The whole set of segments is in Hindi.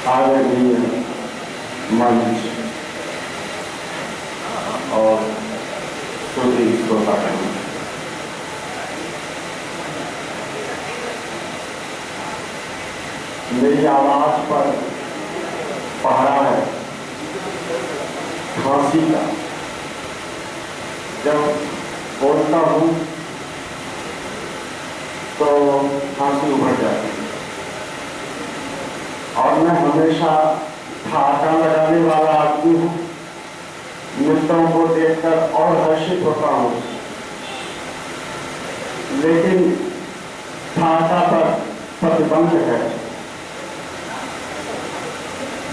आदरणीय मंच और श्रोता श्रोतागण, मेरी आवाज पर पहरा है खांसी का। जब बोलता हूँ तो खांसी उभर जाती है और मैं हमेशा ठाटा लगाने वाला आदमी हूँ। मित्रों को देखकर और हर्षित होता हूँ, लेकिन ठाटा पर प्रतिबंध है,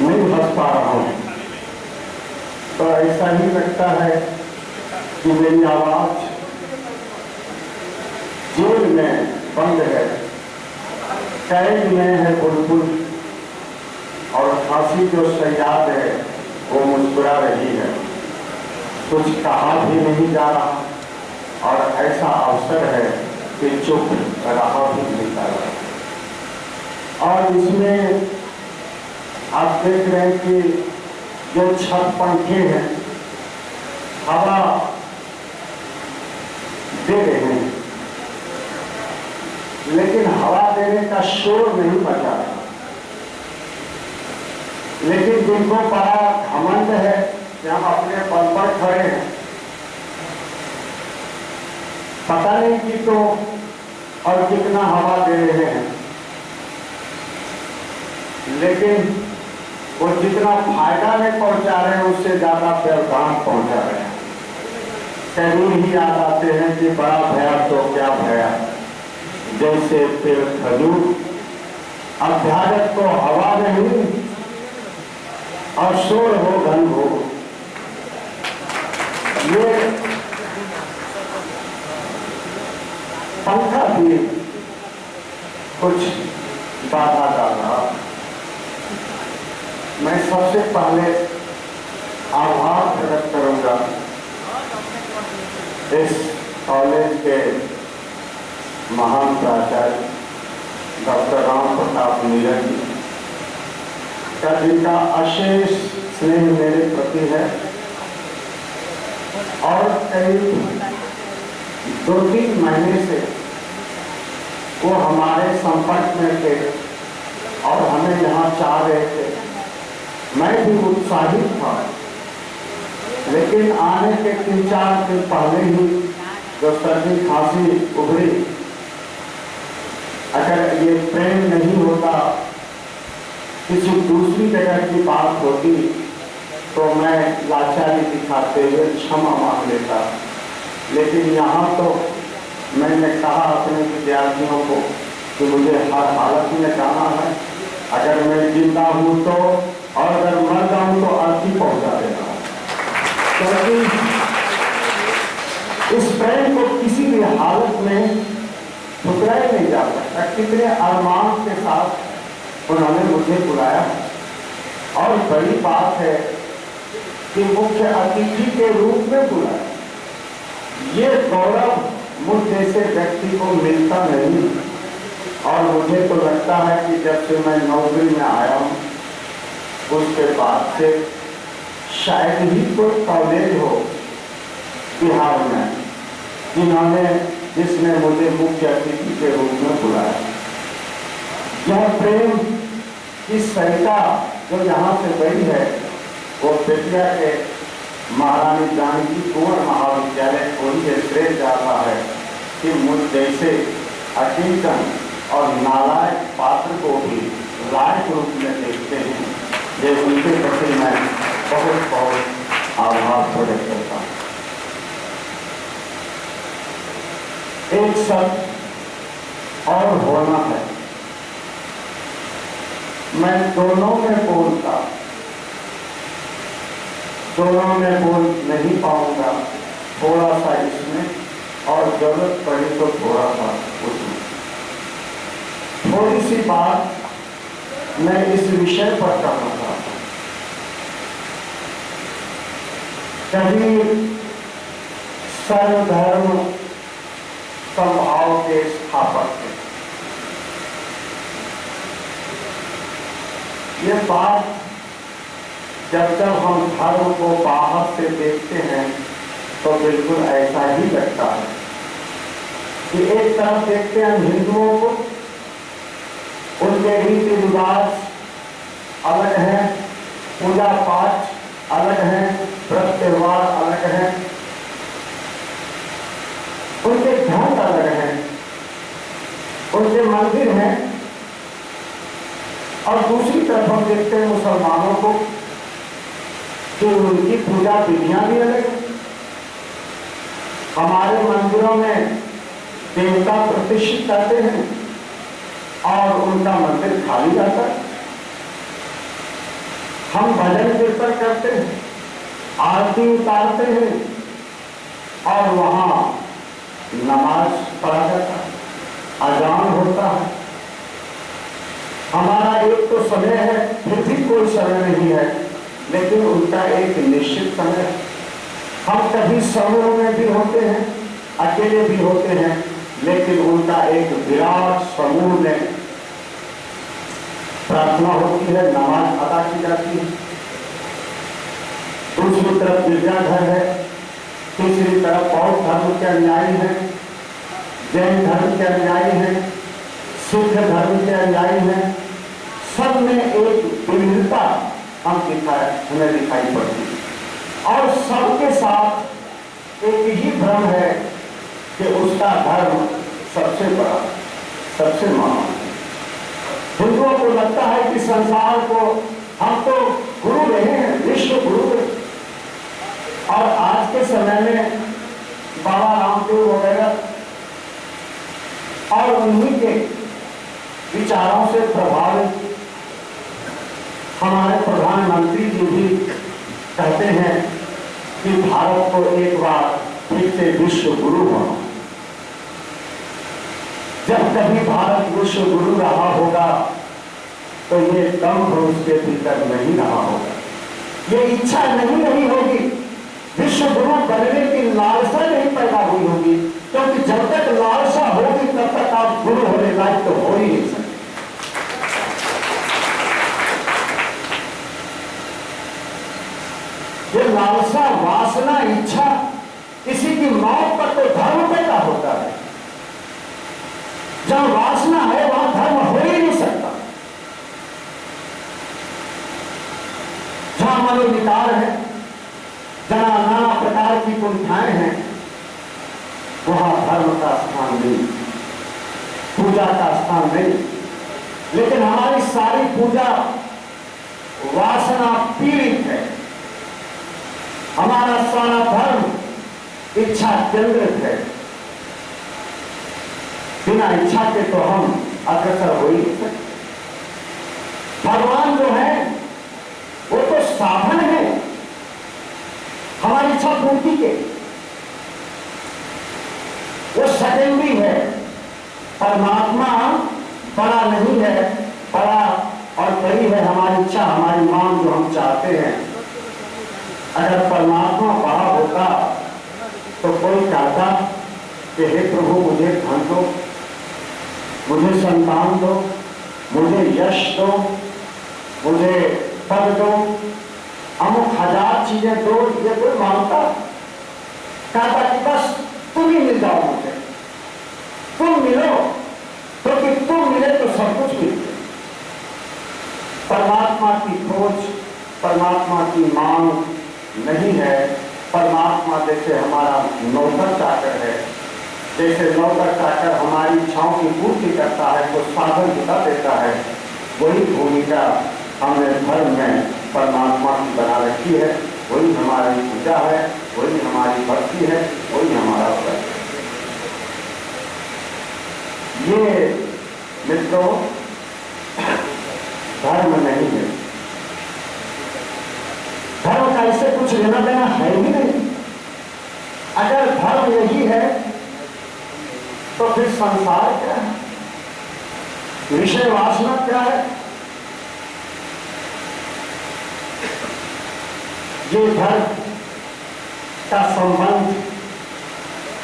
नहीं हंस पा रहा हूँ। तो ऐसा ही लगता है कि मेरी आवाज जेल में बंद है, कैद में है बुलबुल, और खांसी जो सयाद है वो मुस्कुरा रही है। कुछ कहा भी नहीं जा रहा और ऐसा अवसर है कि चुप रहा भी नहीं जा रहा। और इसमें आप देख रहे हैं कि जो छत पंखे हैं हवा दे रहे हैं, लेकिन हवा देने का शोर नहीं बचा रहा। लेकिन जिनको बड़ा घमंड है कि हम अपने पद पर खड़े हैं, पता नहीं कि तो और कितना हवा दे रहे हैं, लेकिन वो जितना फायदा नहीं पहुंचा रहे हैं उससे ज्यादा व्यवधान पहुंचा रहे हैं। कभी ही याद आते हैं कि बड़ा भया तो क्या भया, जैसे पेड़ खजूर। अभ्यागत को हवा नहीं और शोर हो घन हो। ये पंखा भी कुछ बाधा डाला। मैं सबसे पहले आभार प्रकट करूंगा इस कॉलेज के महान प्राचार्य डॉक्टर राम प्रताप नीरज जी का, जिनका अशेष स्नेह मेरे प्रति है और कई 2-3 महीने से वो हमारे संपर्क में थे और हमें यहाँ चाह रहे थे। मैं भी उत्साहित था, लेकिन आने के 3-4 दिन पहले ही जो सर्दी खांसी उभरी, अगर ये प्रेम नहीं होता, किसी दूसरी जगह की बात होती तो मैं लाचारी दिखाते हुए क्षमा मांग लेता। लेकिन यहाँ तो मैंने कहा अपने विद्यार्थियों को कि मुझे हर हालत में जाना है। अगर मैं जिंदा हूँ तो, और अगर मर जाऊँ तो अर्थी पहुंचा देना, क्योंकि इस प्रेम को किसी भी हालत में ठुकराया नहीं जा सकता। कितने अरमान के साथ उन्होंने मुझे बुलाया, और बड़ी बात है कि मुख्य अतिथि के रूप में बुलाया। ये गौरव मुझ जैसे व्यक्ति को मिलता नहीं, और मुझे तो लगता है कि जब से मैं नौकरी में आया हूँ उसके बाद से शायद ही कोई कॉलेज हो बिहार में जिसने मुझे मुख्य अतिथि के रूप में बुलाया। यह प्रेम की सरिता जो यहाँ से बही है वो बेतिया के महारानी जानकी कुंवर महाविद्यालय को ही श्रेय जाता है कि मुझ जैसे अकिंचन और नालायक पात्र को भी लायक रूप में देखते हैं। ये उनके प्रति मैं बहुत बहुत आभार प्रकट करता हूँ। एक शब्द और होना है, मैं दोनों में बोलता, दोनों में बोल नहीं पाऊंगा, थोड़ा सा इसमें और जरूरत पड़ी तो थोड़ा सा उसमें। थोड़ी सी बात मैं इस विषय पर करना चाहता हूँ। कभी सर्वधर्म समभाव के स्थापक थे। ये बात जब जब हम धर्म को बाहर से देखते हैं तो बिल्कुल ऐसा ही लगता है कि एक तरफ देखते हैं हिंदुओं को, उनके रीति रिवाज अलग हैं, पूजा पाठ अलग हैं, व्रत त्योहार अलग हैं, उनके ढंग अलग हैं, उनके मंदिर हैं। और दूसरी तरफ हम देखते हैं मुसलमानों को कि उनकी पूजा विधियां भी अलग है। हमारे मंदिरों में देवता प्रतिष्ठित करते हैं और उनका मंदिर खाली जाता है। हम भजन कीर्तन करते हैं, आरती उतारते हैं और वहां नमाज पढ़ा जाता है, अजान होता है। हमारा एक तो समय है, फिर भी कोई समय नहीं है, लेकिन उनका एक निश्चित समय है। हम कभी समूह में भी होते हैं, अकेले भी होते हैं, लेकिन उनका एक विराट समूह में प्रार्थना होती है, नमाज अदा की जाती है। दूसरी तरफ गिरजाघर है, तीसरी तरफ बौद्ध धर्म के अनुयायी हैं, जैन धर्म के अनुयायी हैं, सिख धर्म के अनुयायी हैं। सब में एक विविधता हमें दिखाई पड़ती है और सबके साथ एक ही भ्रम है कि उसका धर्म सबसे बड़ा, सबसे महान। हिंदुओं को लगता है कि संसार को हम तो गुरु रहे हैं, विश्व गुरु रहे। और आज के समय में बाबा रामदेव वगैरह और उन्हीं के विचारों से प्रभावित हमारे प्रधानमंत्री जी भी कहते हैं कि भारत को एक बार फिर से विश्व गुरु होना। जब कभी भारत विश्व गुरु रहा होगा तो ये दम्भ उसके भीतर नहीं रहा होगा, ये इच्छा नहीं रही होगी, विश्व गुरु बनने की लालसा नहीं पैदा हुई होगी, क्योंकि जब तक लालसा होगी तब तक आप गुरु होने लायक तो हो ही नहीं सकते। ये लालसा, वासना, इच्छा, किसी की मौत पर तो धर्म पैदा होता है। जहां वासना है वहां धर्म हो ही नहीं सकता। जहां मनोविकार है, जहां नाना प्रकार की कुंठाएं हैं, वहां धर्म का स्थान नहीं, पूजा का स्थान नहीं। लेकिन हमारी सारी पूजा वासना पीड़ित है। हमारा सारा धर्म इच्छा केंद्रित है। बिना इच्छा के तो हम अग्रसर हो ही नहीं सकते। भगवान जो है वो तो साधन है हमारी इच्छा पूर्ति के, वो सेकेंडरी है। परमात्मा बड़ा नहीं है, बड़ा और बड़ी है हमारी इच्छा, हमारी मांग जो हम चाहते हैं। अगर परमात्मा बड़ा होता तो कोई कहता कि हे प्रभु मुझे धन दो, मुझे संतान दो, मुझे यश दो, मुझे पद दो, अमुक हजार चीजें दो। ये कोई मांगता? कहता कि बस तुम ही मिल जाओ मुझे, तुम मिलो, क्योंकि तुम मिले तो सब कुछ मिलते। परमात्मा की खोज, परमात्मा की मांग नहीं है। परमात्मा जैसे हमारा नौकर चाकर है, जैसे नौकर चाकर हमारी इच्छाओं की पूर्ति करता है, तो साधन बता देता है, वही भूमिका हमने धर्म में परमात्मा की बना रखी है। वही हमारी पूजा है, वही हमारी भक्ति है, वही हमारा व्रत है। ये मित्रों धर्म नहीं है। धर्म का इससे कुछ लेना देना है ही नहीं। अगर धर्म यही है तो फिर संसार क्या है, विषय वासना क्या है? ये धर्म का संबंध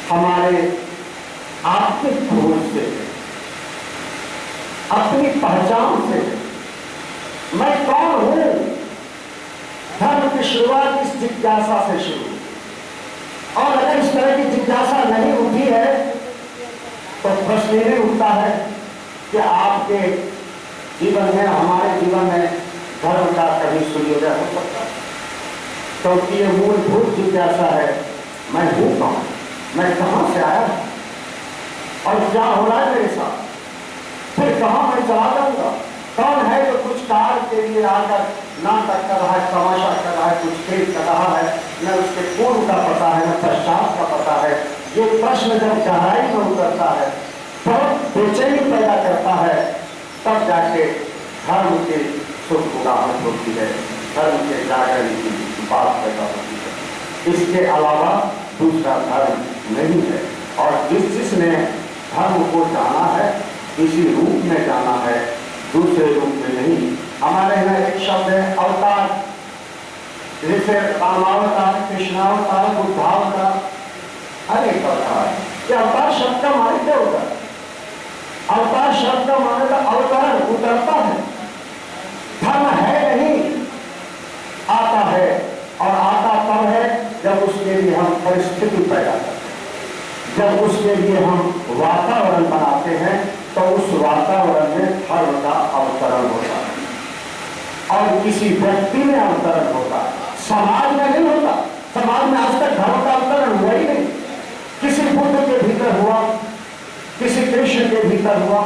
हमारे आत्मिक खोज से, अपनी पहचान से। मैं कौन शुरुआत इस जिज्ञासा से शुरू, और अगर इस तरह की जिज्ञासा नहीं उठी है तो प्रश्न ये उठता है कि आपके जीवन में, हमारे जीवन में धर्म का कभी सूर्योदय हो सकता है? क्योंकि ये मूलभूत जिज्ञासा है, मैं हूं कौन, मैं कहां से आया और क्या हो रहा है मेरे साथ, फिर कहां मैं चला जाऊंगा? कौन है जो कुछ काल के लिए आकर नाटक कर रहा है, तमाशा कर रहा है, कुछ खेल कर रहा है, न उसके पूर्व का पता है न पश्चात का पता है? ये प्रश्न जब गहराई में उतरता है, बहुत बेचैनी पैदा करता है, तब जाके धर्म की सुख उगाहट होती है, धर्म के जागरण की बात पैदा होती है। इसके अलावा दूसरा धर्म नहीं है। और जिसने धर्म को जाना है, किसी रूप में जाना है, दूसरे रूप में नहीं। हमारे यहाँ एक शब्द है अवतार, जैसे रामावतार, कृष्णावतार, बुद्धावतार, अनेक अवतार। क्या अवतार शब्द का माने क्या होगा? अवतार शब्द का माने का अवतरण, उतरता है। धर्म है नहीं, आता है, और आता तब है जब उसके लिए हम परिस्थिति पैदा करते हैं, जब उसके लिए हम वातावरण बनाते हैं, तो उस वातावरण में धर्म का अवतरण होता है। और किसी व्यक्ति में अवतरण होता है, समाज में नहीं होता। समाज में आज तक धर्म का अवतरण हुआ ही नहीं। किसी बुद्ध के भीतर हुआ, किसी कृष्ण के भीतर हुआ,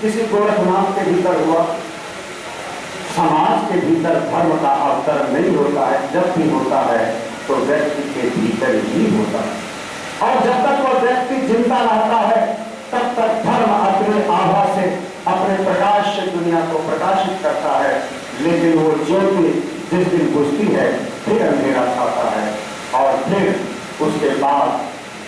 किसी गोरखनाथ के भीतर हुआ। समाज के भीतर धर्म का अवतरण नहीं होता है। जब भी होता है तो व्यक्ति के भीतर ही होता है। और जब तक वह व्यक्ति जिंदा रहता है, तब तक धर्म अपने आभा से, अपने प्रकाश से दुनिया को प्रकाशित करता है। लेकिन वो ज्योति जिस दिन बुझती है, फिर अंधेरा छाता है, और फिर उसके बाद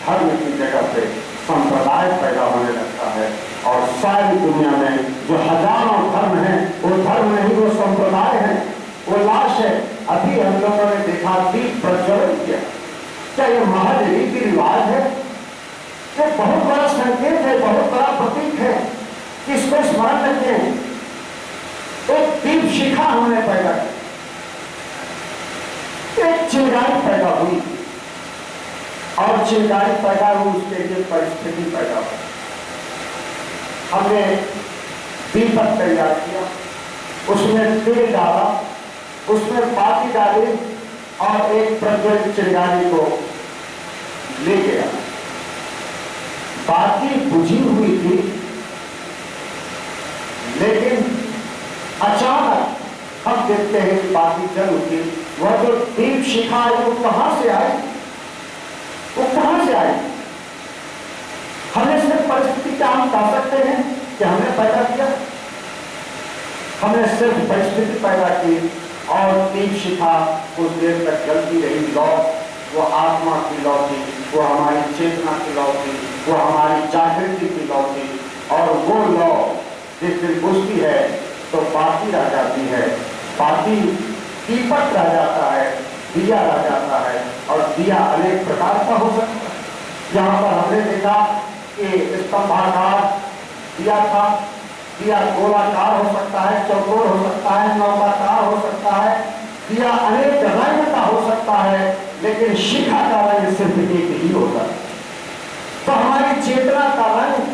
धर्म की जगह पे संप्रदाय पैदा होने लगता है। और सारी दुनिया में जो हजारों धर्म हैं, वो धर्म नहीं, वो संप्रदाय है, वो लाश है। अभी हम लोगों ने देखा, दीप प्रज्वलित किया। क्या ये महज रीति रिवाज है? ये बहुत बड़ा संकेत है, बहुत बड़ा प्रतीक है। इसको स्मरण रखें। एक दीप शिखा हमने पैदा की, एक चिंगारी पैदा हुई, और चिंगारी पैदा हुई, उसके लिए परिस्थिति पैदा हुई। हमने दीपक तैयार किया, उसमें तेल डाला, उसमें बाती डाली, और एक प्रज्वलित चिंगारी को ले गया। बाती बुझी हुई थी, लेकिन अचानक हम देखते हैं कि बाती जल उठी। वह जो दीप शिखा है, वो कहां से आई? वो कहां से आई? हमने सिर्फ परिस्थिति क्या हम कह सकते हैं कि हमने पैदा किया? हमने सिर्फ परिस्थिति पैदा की, और दीप शिखा कुछ देर तक जलती रही। लौ वो आत्मा की लौ थी, वो हमारी चेतना की लौ थी, वो हमारी जागृति की लौ थी। और वो लौ जिस दिन बुझती है तो बाती रह जाती है, बाती दीपक रह जाता है, दिया रह जाता है। और दिया अनेक प्रकार का हो सकता है। यहाँ पर हमने देखा कि स्तंभाकार दिया था, दिया गोलाकार हो सकता है, चौकोर हो सकता है, नौकाकार हो सकता है, दिया अनेक रंग का हो सकता है, लेकिन शिखा का रंग सिर्फ एक ही होता है। तो हमारी चेतना का रंग,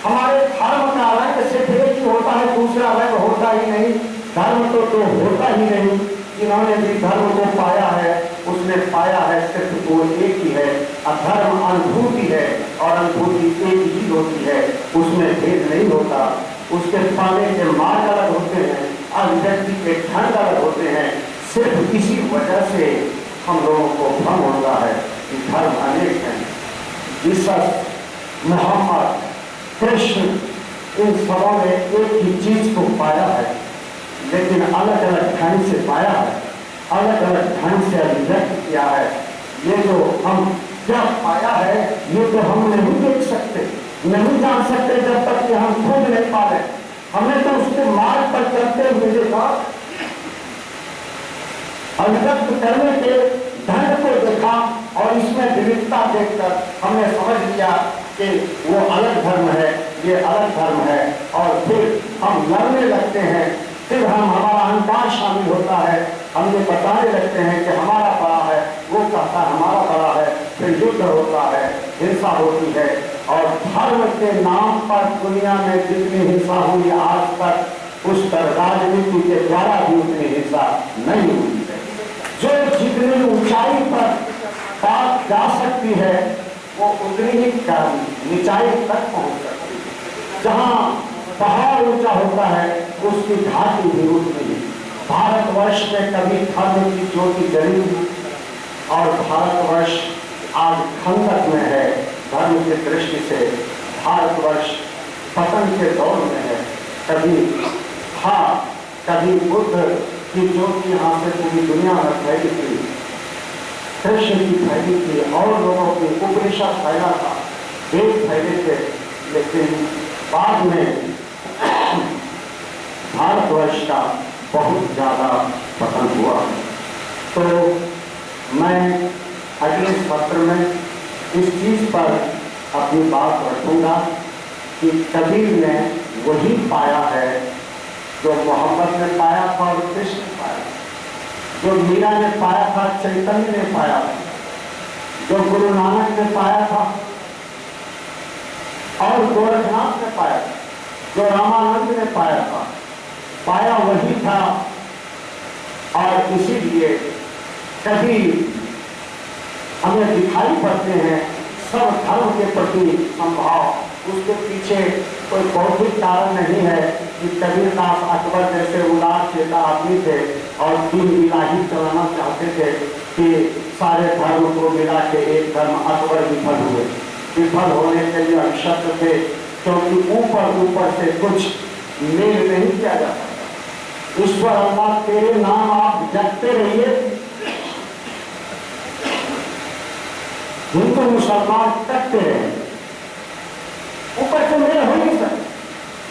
हमारे धर्म का रंग सिर्फ एक ही होता है, दूसरा रंग होता ही नहीं। धर्म तो होता ही नहीं। जिन्होंने भी धर्म को पाया है, उसने पाया है सिर्फ वो एक ही है। अधर्म अनुभूति है, और अनुभूति एक ही होती है, उसमें भेद नहीं होता। उसके पाने के मार्ग अलग होते हैं, अभिव्यक्ति के ढंग अलग होते हैं। सिर्फ इसी वजह से हम लोगों को भ्रम होता है कि धर्म अनेक हैं। जीसस, मोहम्मद, कृष्ण, इन सबों ने एक ही चीज को पाया है, लेकिन अलग अलग ढंग से पाया है, अलग अलग ढंग से अभिव्यक्त किया है। ये जो हम क्या पाया है, ये तो हम नहीं देख सकते, नहीं जान सकते जब तक कि हम खुद नहीं पा रहे। हमने तो उसके मार्ग पर चलते हुए देखा, अभिव्यक्त करने के ढंग को देखा, और इसमें विविधता देखकर हमने समझ लिया कि वो अलग धर्म है, ये अलग धर्म है। और फिर हम लड़ने लगते हैं, फिर हमारा अहंकार शामिल होता है, हम ये बताने लगते हैं कि हमारा बड़ा है, वो कहता है हमारा बड़ा है, फिर युद्ध होता है, हिंसा होती है। और धर्म के नाम पर दुनिया में जितनी हिंसा हुई आज तक, उस पर राजनीति के द्वारा भी उतनी हिंसा नहीं हुई है। जो जितनी ऊंचाई पर बात जा सकती है वो उतनी ही निचाई तक पहुंच सकती है। जहां पहाड़ ऊंचा होता है उसकी घाटी भी उतनी ही। भारतवर्ष में कभी धर्म की ज्योति जली और भारतवर्ष आज खंडक में है। धर्म की दृष्टि से भारतवर्ष पतन के दौर में है। कभी बुद्ध की ज्योति यहाँ से पूरी दुनिया में फैली थी, कृष्ण की फैली थी और लोगों की उपनिषद फैला था, वेद फैले थे। लेकिन बाद में भारतवर्ष का बहुत ज्यादा पतन हुआ। तो मैं अगले सत्र में इस चीज पर अपनी बात रखूंगा कि कबीर ने वही पाया है जो मोहम्मद ने पाया था और कृष्ण ने पाया, जो मीरा ने पाया था, चैतन्य ने पाया था, जो गुरु नानक ने पाया था और गोरखनाथ ने पाया था, जो रामानंद ने पाया था, पाया वही था। और इसीलिए कभी हमें दिखाई पड़ते हैं सब धर्म के प्रति संभाव, उसके पीछे कोई बौद्धिक कारण नहीं है कि कबीरदास अकबर जैसे उदार चेता आदमी थे और तीन इलाही चलाना चाहते थे कि सारे धर्म को मिला के एक धर्म अकबर विफल हुए। विफल होने के लिए अक्षत थे, क्योंकि ऊपर से कुछ मेल नहीं किया जा सकता। ईश्वर अल्लाह तेरे नाम आप जपते रहिए, हिंदू मुसलमान टकते रहे, ऊपर से मेल हो नहीं सकते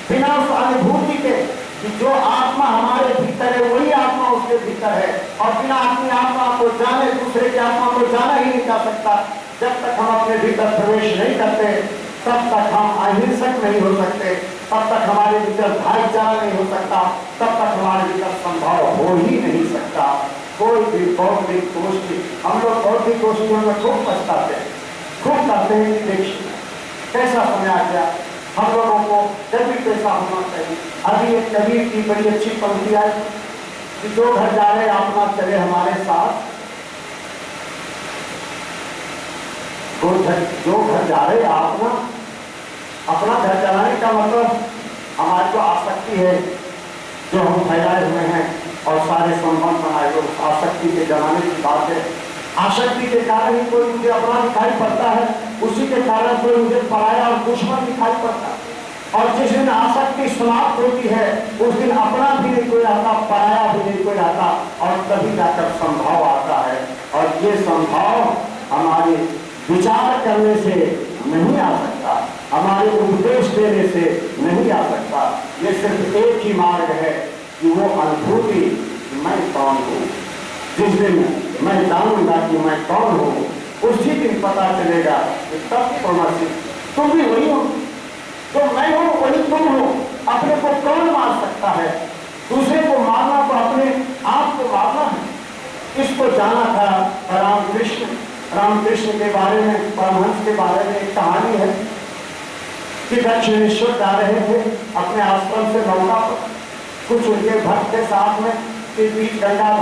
बिना उस अनुभूति के कि जो आत्मा हमारे भीतर है वही आत्मा उसके भीतर है। और बिना अपनी आत्मा को जाने दूसरे की आत्मा को जाना ही नहीं जा सकता। जब तक हम अपने भीतर प्रवेश नहीं करते तब तक हम अहिंसक नहीं हो सकते, तब तक हमारे भीतर भाईचारा नहीं हो सकता, तब तक हमारे भीतर संभव हो ही नहीं सकता। कोई भी बौद्धिक गोष्ठी, हम लोग बौद्धिक गोष्ठियों में खूब पछताते हैं, खूब करते हैं कि देखिए कैसा समय आ गया, हम लोगों को जब भी कैसा होना चाहिए। अभी एक कबीर की बड़ी अच्छी पंक्ति आई कि जो घर जा रहे अपना चले हमारे साथ, जो घर जा रहे अपना घर चलाने का मतलब हमारी जो आसक्ति है जो हम फैलाए हुए हैं और सारे संबंध बनाए हुए, आसक्ति के जलाने की बात है। आसक्ति के कारण ही कोई मुझे अपना दिखाई पड़ता है, उसी के कारण कोई मुझे पराया और दुश्मन दिखाई पड़ता है। और जिस दिन आसक्ति समाप्त होती है उस दिन अपना भी नहीं कोई आता, पराया भी नहीं कोई आता, और तभी जाकर संभाव आता है। और ये संभाव हमारे विचार करने से नहीं आ सकता, हमारे उपदेश देने से नहीं आ सकता। ये सिर्फ एक ही मार्ग है कि वो अनुभूति मैं कौन हूँ। जिस दिन मैं जानूंगा कि मैं कौन हूँ उसी दिन पता चलेगा कि तब प्रणसी तुम भी वही हो, तो मैं हूँ वही तुम हो। अपने को कौन मार सकता है? दूसरे को मारना तो अपने आप को मारना है। इसको जाना था रामकृष्ण के बारे में, परमहंस के बारे में एक कहानी है कि दक्षिणेश्वर जा रहे थे अपने आश्रम से नौका पर, कुछ उनके भक्त के साथ में, के बीच गंगा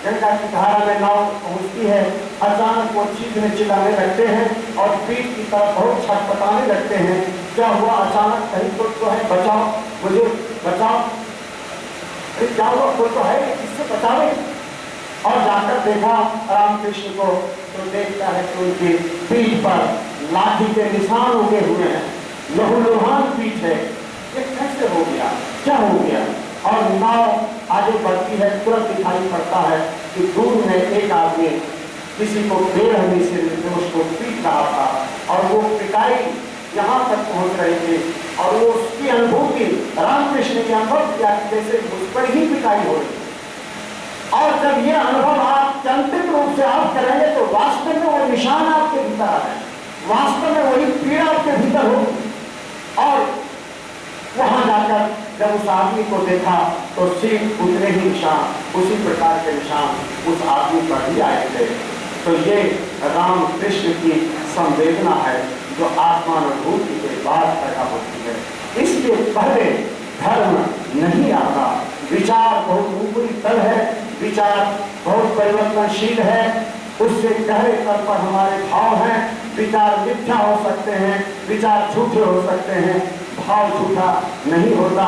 की धारा में नाव पहुंचती है। अचानक वो चीखने चिल्लाने लगते हैं और पीठ की तरफ बहुत छटपटाने लगते हैं। क्या हुआ? अचानक कहीं कोई तो है, बचाओ मुझे, बचाओ। क्या हुआ? कोई तो है, किससे बचावे? और जाकर देखा रामकृष्ण को तो देखता है कि उनकी पीठ पर लाठी के निशान उगे हुए हैं, लहूलुहान पीठ है। ये कैसे हो गया? क्या हो गया? और नाव आगे बढ़ती है, तुरंत दिखाई पड़ता है कि दूर में एक आदमी किसी को बेरहमी से निर्दोष को पीट रहा था और वो पिटाई यहाँ तक पहुँच रही थी। और वो उसकी अनुभूति रामकृष्ण की अनुभव किया जैसे उस पर ही पिटाई हो रही। और जब ये अनुभव आप चिंतित रूप से आप करेंगे तो वास्तव में वो निशान आपके भीतर आ जाए, वास्तव में वही पीड़ा आपके भीतर हो। और वहां जाकर जब उस आदमी को देखा तो ठीक उतने ही निशान, उसी प्रकार के निशान उस आदमी पर भी आए थे। तो ये राम कृष्ण की संवेदना है जो आत्मानुभूति के बाद पैदा होती है। इसके पहले धर्म नहीं आता। विचार बहुत ऊपरी तल है, विचार बहुत परिवर्तनशील है, उससे गहरे तल पर हमारे भाव हैं। विचार मिथ्या हो सकते हैं, विचार झूठे हो सकते हैं, भाव झूठा नहीं होता।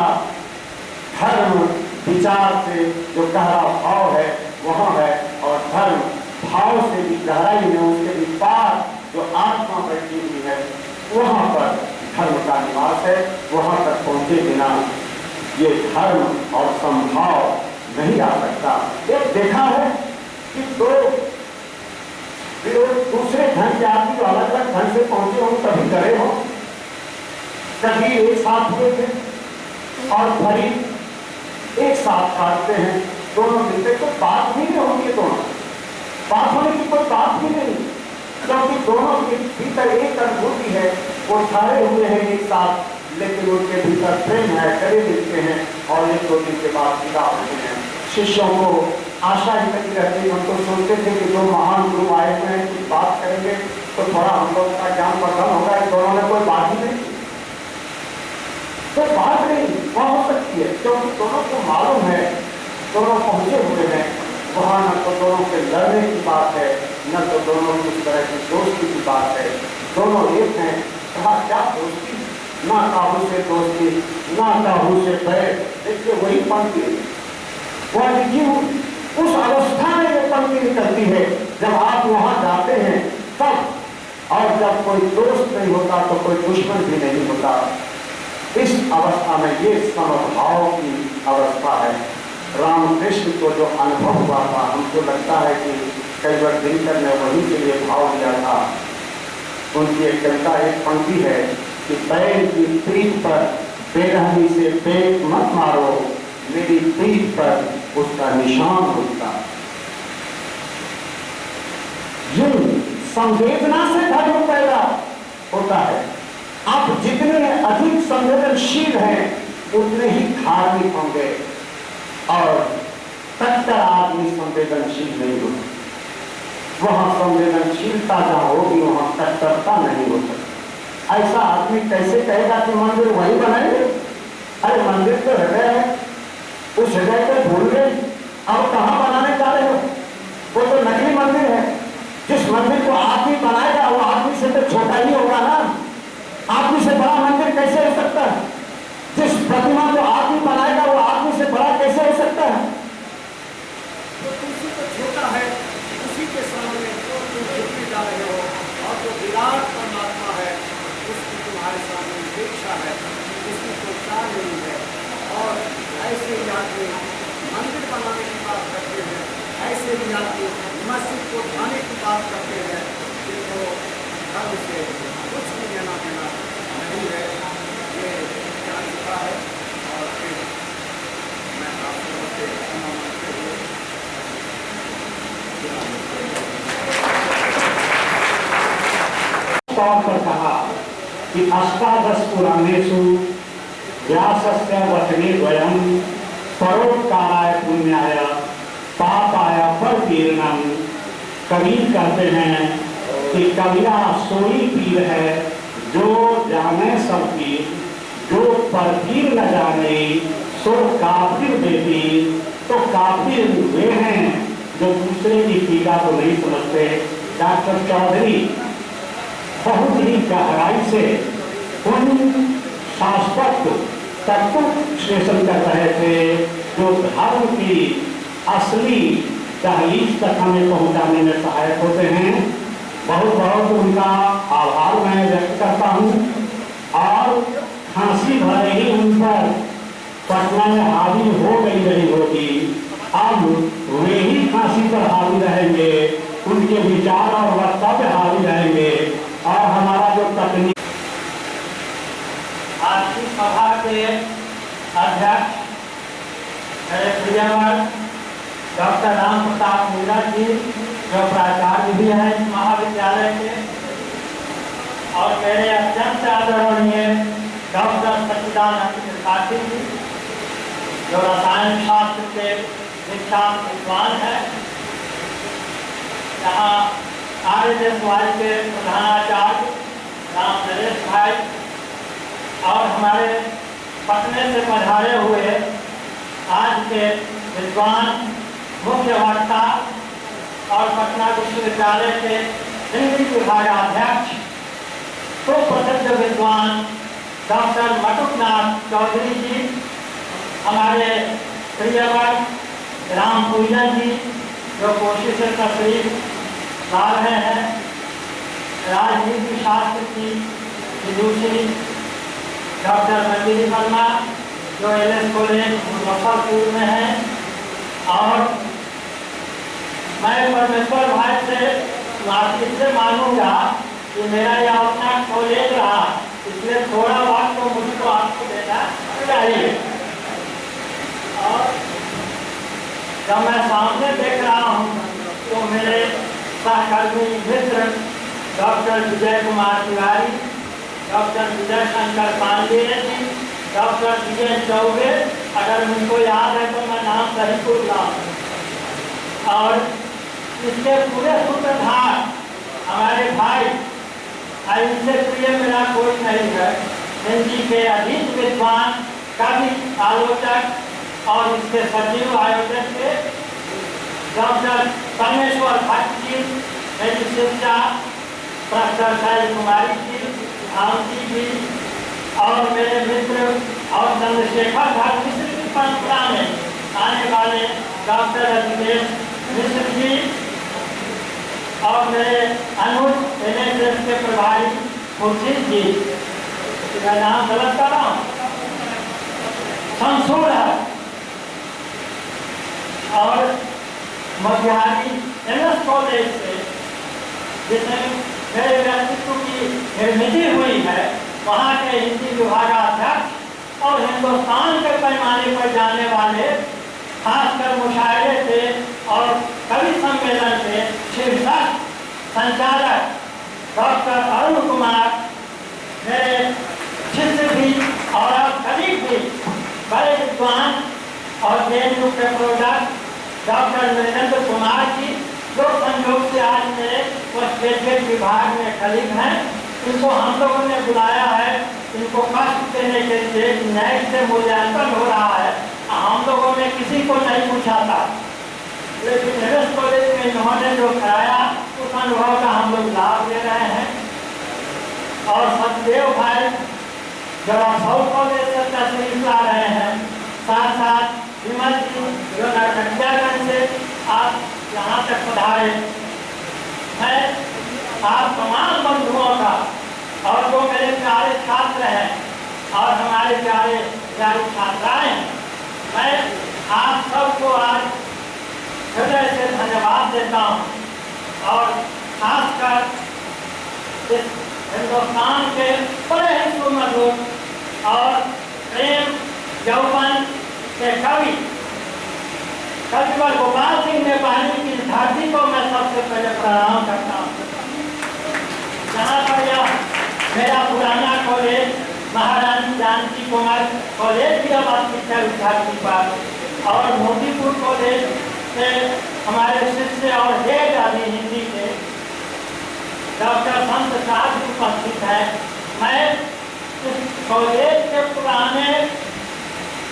धर्म विचार से जो गहरा भाव है वहाँ है, और धर्म भाव से भी गहराई में उसके भी पार जो आत्मा बैठी हुई है वहाँ पर धर्म का निवास है। वहाँ तक पहुँचे बिना ये धर्म और संभाव नहीं आ सकता। एक देखा है कि दो दूसरे ढंग के आदमी जो अलग अलग ढंग से पहुंचे हों, कभी करे हो, कभी एक साथ हुए थे और भरी एक साथ काटते हैं, दोनों मिलते तो बात भी नहीं होगी। दोनों बात होने की कोई बात भी नहीं, क्योंकि दोनों के भीतर एक अनुभूति है, वो ठहरे हुए हैं एक साथ, लेकिन उनके भीतर प्रेम है, गले मिलते हैं और एक दो दिन के बाद विदा होते हैं। शिष्यों को आशा ही लगी रहती, हम तो सोचते थे कि जो महान गुरु आए हुए हैं कुछ बात करेंगे तो थोड़ा हम लोग का ज्ञान वर्धन होगा। इन दोनों ने कोई बात ही नहीं, कोई बात नहीं वहाँ हो सकती है, क्योंकि दोनों को मालूम है, दोनों पहुंचे हुए हैं वहाँ। न तो दोनों के लड़ने की बात है, न तो दोनों की उस तरह की दोस्ती की बात है। दोनों एक हैं। कहा क्या दोस्ती, ना काबू से दोस्ती, ना काबू से बैर। देखिए वही पंक्ति वह लिखी हुई उस अवस्था में ये पंक्ति निकलती है जब आप वहां जाते हैं तब, और जब कोई दोस्त नहीं होता तो कोई दुश्मन भी नहीं होता। इस अवस्था में ये समभाव की अवस्था है। रामकृष्ण को जो अनुभव हुआ था, हमको लगता है कि कई बार दिनकर ने वही के लिए भाव दिया था। उनकी एक कविता, एक पंक्ति है कि बैल की पीठ पर बेरहमी से पेट मत मारो, मेरी पीठ पर उसका निशान होता। ये संवेदना से धर्म पैदा होता है। आप जितने अधिक संवेदनशील हैं उतने ही धार्मिक होंगे, और कट्टर आदमी संवेदनशील नहीं होता। वहां संवेदनशीलता जहां होगी वहां कट्टरता नहीं हो सकती। ऐसा आदमी कैसे कहेगा कि मंदिर वही बनाएंगे? अरे मंदिर तो हृदय है, उस हृदय को भूल गए, अब कहाँ बनाने जा रहे हो? वो तो नकली मंदिर है। जिस मंदिर को आदमी बनाएगा वो आदमी से तो छोटा ही होगा ना। आदमी से बड़ा मंदिर कैसे हो सकता है? जिस प्रतिमा को आदमी बनाएगा वो आदमी से बड़ा कैसे हो सकता है? तो तुमसे तो छोटा है, उसी के सामने तुम झुकने जा रहे हो, और जो विराट परमात्मा है उसकी तुम्हारे सामने उपेक्षा है, उसकी कोई चाल नहीं है। और ऐसे ही आदमी मंदिर बनाने की बात करते हैं, ऐसे ही आदमी मस्जिद को ढाने की बात करते हैं, जिनको धर्म से कुछ भी लेना देना नहीं है। ये जान चुका है। और फिर मैं आप लोगों से क्षमा मांगते हुए तौर पर कहा कि अष्टादश पुराणेषु व्यासस्य वचने द्वयम् परोपकाराय पुण्याय पापाय परपीड़नम्। कवि कहते हैं कि कविया सोई पीर है जो जाने सब पीर, जो परपीर न जाने सो काफिर बेपीर। तो काफिर वे हैं जो दूसरे की पीड़ा को नहीं समझते। डॉक्टर चौधरी बहुत ही गहराई से उन शाश्वत तत्व विश्लेषण कर रहे थे जो धर्म की असली दहलीज तक हमें पहुंचाने में सहायक होते हैं। बहुत बहुत उनका आभार मैं व्यक्त करता हूं। और फांसी भले ही उन पर पटना में हावी हो गई रही होगी, अब वे ही फांसी पर हावी रहेंगे, उनके विचार और वक्तव्य हावी रहेंगे। और हमारा जो तकनीक आज की सभा के अध्यक्ष डॉक्टर राम प्रताप मीणा जी, जो प्राचार्य भी हैं इस महाविद्यालय के, और मेरे अत्यंत आदरणीय डॉक्टर सच्चिदानंद त्रिपाठी जी, जो रसायन शास्त्र के विख्यात विद्वान है। यहाँ RSSY के प्रधानाचार्य राम नरेश भाई और हमारे पटने से पधारे हुए आज के विद्वान मुख्य वक्ता और पटना विश्वविद्यालय के हिंदी विभागाध्यक्ष तो प्रसिद्ध विद्वान डॉक्टर मटुकनाथ चौधरी जी, हमारे प्रियवर राम पूजन जी जो कोशिश से तस्वीर ला रहे हैं, राजनीति शास्त्र की विदुषी डॉक्टर मंजिली वर्मा जो LS कॉलेज मुजफ्फरपुर में है, और मैं परमेश्वर भाई से इससे मांगूंगा कि मेरा यह अपना कॉलेज रहा, इसलिए थोड़ा वक्त तो मुझको आपको देना चाहिए। और जब मैं सामने देख रहा हूँ तो मेरे सहकर्मी मित्र डॉक्टर विजय कुमार तिवारी, डॉक्टर विजय शंकर पांडेय जी, डॉक्टर विजय चौबे, अगर मुझको याद है तो मैं नाम सही भूल रहा हूँ, और इसके पूरे सूत्रधार हमारे भाई, इनसे प्रिय मेरा कोई नहीं है, हिंदी के अधिक विद्वान, कवि, आलोचक और इसके सचिव आयोजक के डॉक्टर परमेश्वर भट्ट जी, मेरी शिक्षा प्रोफेसर शैल कुमारी जी, भावती जी, और मेरे मित्र और चंद्रशेखर भट्ट मिश्र की परंपरा में आने वाले डॉक्टर रजनीश मिश्र जी, और मेरे अनुज NSS के प्रभारी खुर्शीद जी, मैं नाम गलत कर रहा हूँ, शमशूर है, और मध्यारी MS कॉलेज से जिसमें मेरे व्यक्तित्व की निर्मिति हुई है, वहाँ के हिंदी विभागाध्यक्ष और हिंदुस्तान के पैमाने पर जाने वाले खासकर मुशायरे से और कवि सम्मेलन से शीर्षक संचालक डॉक्टर अरुण कुमार, मेरे शिष्य भी और करीब भी बड़े विद्वान, और JNU के प्रोडक्ट डॉक्टर नरेंद्र कुमार जी, जो संयोग से आज मेरे पोस्टग्रेजुएट विभाग में करीब हैं। इनको हम लोगों ने बुलाया है, इनको कष्ट देने के लिए न्याय से मूल्यांकन हो रहा है, हम लोगों ने किसी को नहीं पूछा था, लेकिन MS कॉलेज में इन्होंने जो कराया उस अनुभव का हम लोग लाभ ले रहे हैं। और सतदेव भाई जो राजौर कॉलेज से तशरीफ ला रहे हैं, साथ साथ विमल जी जो नरकटियागंज से आप यहाँ तक पधारे। मैं आप तमाम बंधुओं का और जो मेरे प्यारे छात्र हैं और हमारे प्यारे प्यारी छात्राएं हैं, मैं आप सबको आज हृदय से धन्यवाद देता हूँ, और खासकर इस हिंदुस्तान के बड़े ही सुमधुर और प्रेम यौवन के कवि कविवर गोपाल सिंह नेपाली की धरती को मैं सबसे पहले प्रणाम करता हूँ। जहाँ पर यह मेरा पुराना कॉलेज महारानी जानकी कुमार कॉलेज भी अवस्थित है उस धरती पर, और मोतीपुर कॉलेज से हमारे शिष्य और हेड अभी हिंदी के डॉक्टर संत साहब भी उपस्थित है। मैं इस कॉलेज के पुराने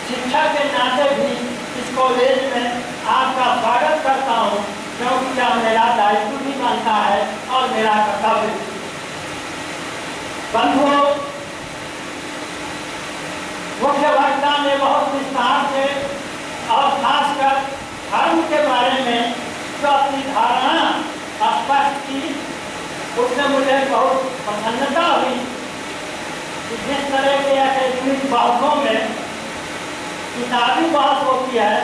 शिक्षक के नाते भी इस कॉलेज में आपका स्वागत करता हूँ, क्योंकि यह मेरा दायित्व भी बनता है और मेरा कर्तव्य। बंधुओं, मुख्य वक्ता ने बहुत विस्तार से और खासकर धर्म के बारे में जो अपनी धारणा स्पष्ट की, उससे मुझे बहुत प्रसन्नता हुई कि जिस तरह के एकेडमिक बहसों में किताबी बहस होती है,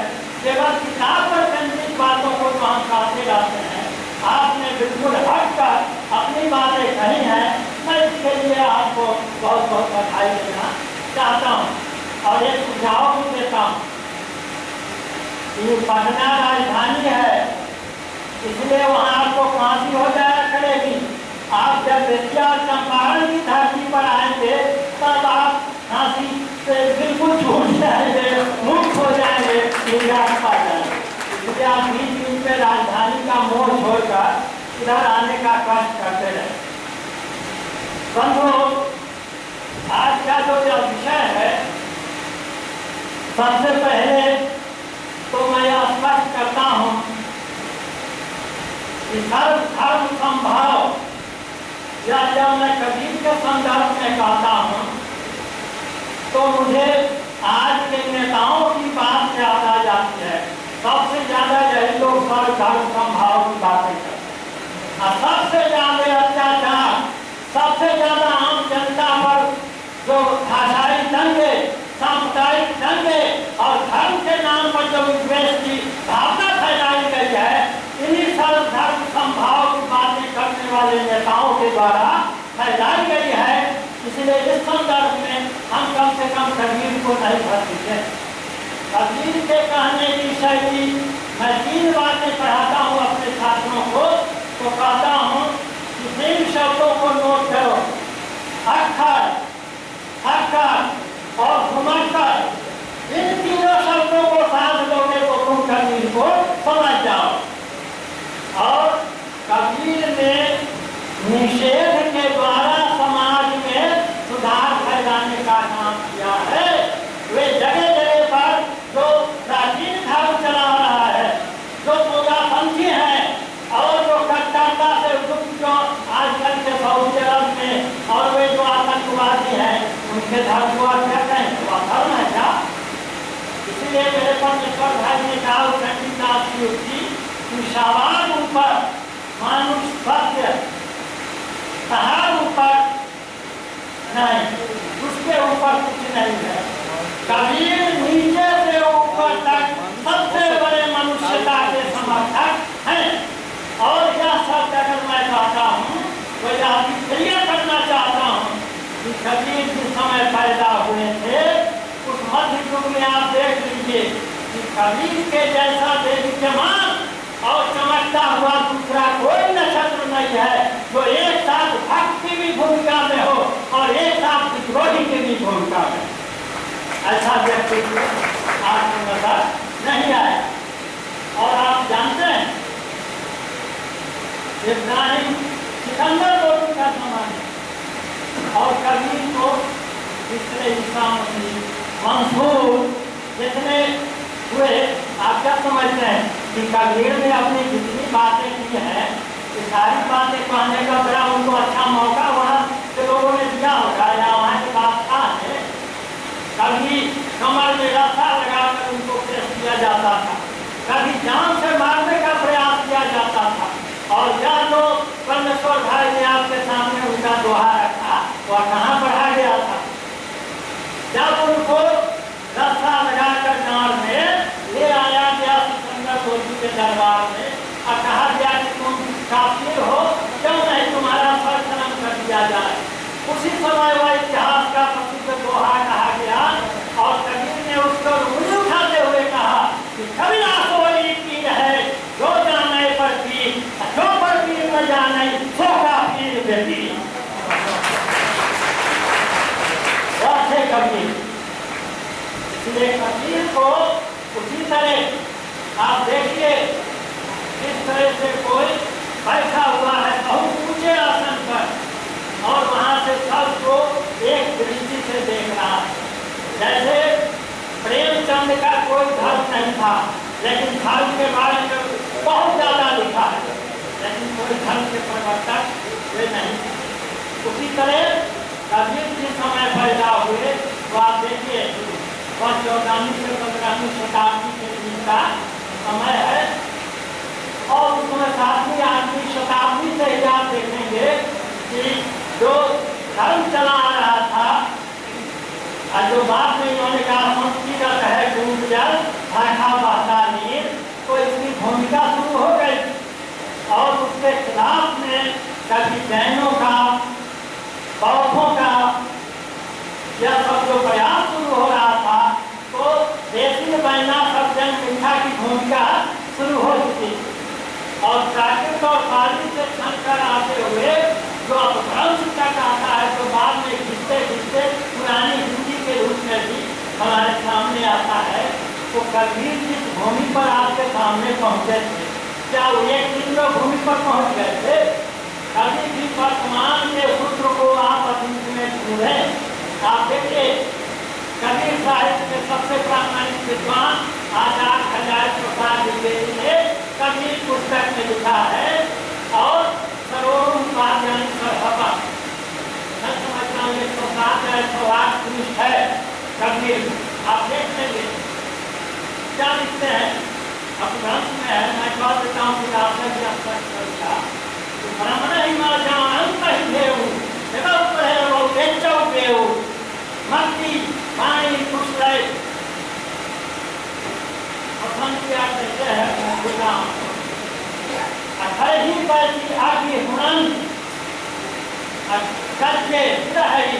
केवल किताब पर केंद्रित बातों को तो हम कहते रहते हैं, आपने बिल्कुल हटकर अपनी बातें कही हैं। मैं इसके लिए आपको बहुत बहुत बधाई देना चाहता हूँ और एक सुझाव भी देता हूँ। ये पटना राजधानी है, इसलिए वहाँ आपको फांसी हो जाया करेगी। आप जब बेतिया और चंपारण की धरती पर आएंगे तब आप फांसी से बिल्कुल छूट जाएंगे, मुक्त हो जाएंगे। निर्यात पा जाए, इसलिए आप बीच बीच में राजधानी का मोह छोड़कर इधर आने का कष्ट करते रहे। बंधुओं, आज का जो यह विषय है, सबसे पहले तो मैं यह स्पष्ट करता हूं कि सर्व धर्म संभाव, या जब मैं कबीर के संदर्भ में कहता हूं तो मुझे आज के नेताओं की बात याद आ जाती है। सबसे ज्यादा यही लोग सर्व धर्म संभाव की बातें करते हैं और सबसे ज्यादा अत्याचार, सबसे ज्यादा आम जनता पर जो भाषाई दंगे, सांप्रदायिक दंगे और धर्म के नाम पर जो विद्वेष की भावना फैलाई गई है, इन्हीं सर्व धर्म संभाव की बातें करने वाले नेताओं के द्वारा फैलाई गई है। इसलिए इस संदर्भ में हम कम से कम कबीर को नहीं भरते। कबीर के कहने की शैली, मैं 3 बातें पढ़ाता हूँ अपने छात्रों को, तो कहता हूँ कि 3 शब्दों को नोट करो, अक्षर, अक्षर और घुमक्कर। इन तीनों शब्दों को साथ लोगे तो तुम कबीर को समझ जाओ। और कबीर ने निषेध के द्वारा समाज में सुधार फैलाने का काम किया है। वे जगह जगह पर जो प्राचीन धर्म चला रहा है, जो पूजापंथी है और जो कट्टरता से युक्त जो आजकल के सऊदी अरब में और वे जो आतंकवादी हैं, उनके धर्म को आप क्या कहें, वो धर्म है क्या? इसलिए मेरे परमेश्वर भाई ने कहा चंडीदास की युक्ति कि शाबाश ऊपर मानुष सत्य, सहार ऊपर नहीं, उसके ऊपर कुछ नहीं है। कबीर नीचे से ऊपर तक सबसे बड़े मनुष्यता के समर्थक हैं। और यह सब अगर मैं चाहता हूँ तो यह क्लियर करना चाहता हूँ कि कबीर जिस समय पैदा हुए थे, उस मध्य युग में आप देख लीजिए कि कबीर के जैसा देदीप्यमान और चमकता हुआ दूसरा कोई नक्षत्र नहीं है जो एक साथ भक्त की भी भूमिका में हो और एक साथ विद्रोही की भी भूमिका में। ऐसा व्यक्ति आज नजर नहीं आया। और आप जानते हैं इब्राहिम सिकंदर लोगों का जमाना और कबीर को जितने ईसा मसीह मंसूर जितने हुए, आप क्या समझते हैं कि कबीर ने अपनी जितनी बातें की हैं, ये सारी बातें कहने का बड़ा उनको अच्छा मौका वहाँ के लोगों ने दिया होगा या वहाँ के बादशाह ने। कभी कमर में रस्सा लगाकर उनको पेश किया जाता था, कभी जान से मारने का प्रयास किया जाता था। और यह जो परमेश्वर भाई ने आपके सामने उनका दोहा रखा, वह कहाँ पढ़ा गया था? जब उनको रस्सा लगाकर गांव में ले आया गया सिकंदर लोधी के दरबार में और कहा गया कि तुम काफिर हो, क्यों नहीं तुम्हारा सर खनन कर दिया जाए। उसी समय वह इतिहास का प्रसिद्ध दोहा कहा गया और कबीर ने उसको उंगली उठाते हुए कहा कि कबीरा सोई पीर है जो जाने पर पीर, जो पर पीर न जाने सो का पीर बेटी। थे कबीर। इसलिए कबीर को उसी तरह आप देखिए किस तरह से कोई बैठा हुआ है बहुत ऊंचे आसन पर और वहां से सबको एक दृष्टि से देख रहा है। जैसे प्रेमचंद का कोई धर्म नहीं था, लेकिन धर्म के बारे में बहुत ज्यादा लिखा है, लेकिन कोई धर्म के प्रवर्तक वे नहीं। उसी तरह कबीर जिस समय पैदा हुए तो आप देखिए वह 14वीं से 15वीं शताब्दी के बीच का समय है और उसमें 7वीं 8वीं शताब्दी से ही आप देखेंगे कि जो धर्म चला आ रहा था और जो बाद में इन्होंने कहा संस्कृत है डूब जल भाषा बहता नीर, तो इसकी भूमिका शुरू हो गई और उसके खिलाफ में कभी जैनों का, बौद्धों का यह सब जो प्रयास शुरू हो रहा था, तो देशी बैना सब जन मिथ्या की भूमिका शुरू हो चुकी और प्राकृत और पाली से छनकर आते हुए जो अपभ्रंश तक आता है, तो बाद में घिसते घिसते पुरानी हिंदी के रूप में भी हमारे सामने आता है। तो कबीर जिस भूमि पर आपके सामने पहुंचे थे, क्या वो एक दिन में भूमि पर पहुंच गए थे? कभी भी वर्तमान के सूत्र को आप अतीत में ढूंढें। आप देखिए कबीर साहित्य के सबसे प्रामाणिक विद्वान आचार्य खंडारी प्रसाद द्विवेदी ने कबीर पुस्तक में लिखा है, और सरोवर उपाध्याय सरहपा मैं समझता हूँ 107 या 108 पृष्ठ है कबीर, आप देख लेंगे क्या लिखते हैं। अब ग्रंथ में है, मैं कह देता हूँ कि आपने भी आपका ब्राह्मण ही माँ जानंत ही देव देखा ऊपर है वो बेचो देव मक्की पानी कुछ रहे कैसे है अठारह ही पैसी आगे हुनन करके रही,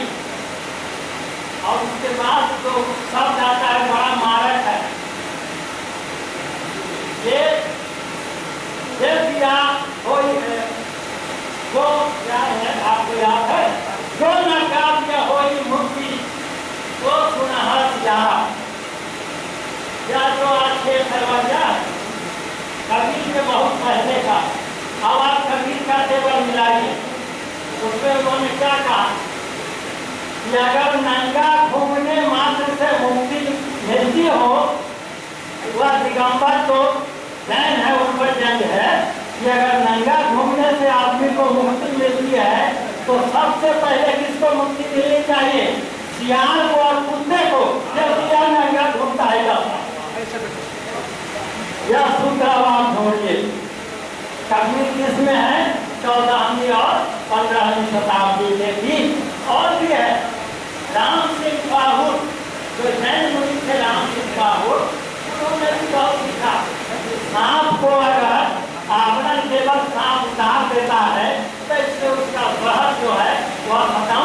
और उसके बाद तो सब जाता है बड़ा मारक है। ये दिया कोई है जो क्या है आपको याद है, जो न काव्य होई मुक्ति वो सुनहत या जो आज दरवाजा कबीर के बहुत पहले का। अब आप कबीर का टेबल मिलाइए, उसमें उन्होंने क्या कहा कि अगर नंगा घूमने मात्र से मुक्ति मिलती हो, वह दिगंबर तो जैन है, उन पर जंग है कि अगर नंगा घूमने से आदमी को मुक्ति मिलती है तो सबसे पहले किसको मुक्ति मिलनी चाहिए? सियार को और कुत्ते को। जब सियार नंगा घूमता है यह सूत्र आप ढूंढिए। कबीर किसमें है? 14वीं और 15वीं शताब्दी के बीच। और भी है राम सिंह बाहुर, जो जैन मुनि थे राम सिंह बाहुर, उन्होंने भी बहुत लिखा। सांप को अगर आवरण केवल सांप उतार देता है तो इससे उसका जहर जो है वह खत्म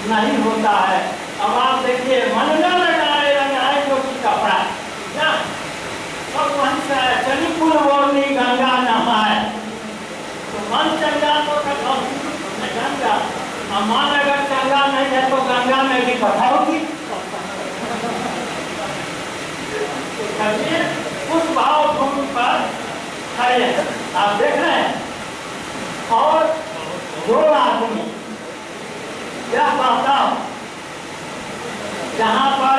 नहीं होता है। अब आप देखिए मन न लगाए लगाए जो कि कपड़ा क्या सब वहीं से है, चली पुल बोलनी गंगा नहाए, तो मन चंगा तो गंगा, और मन अगर चंगा नहीं है तो गंगा में भी कथा होगी। उस भाव भूमि पर खड़े हैं, आप देख रहे हैं। और जो आदमी यह कहता हूं जहाँ पर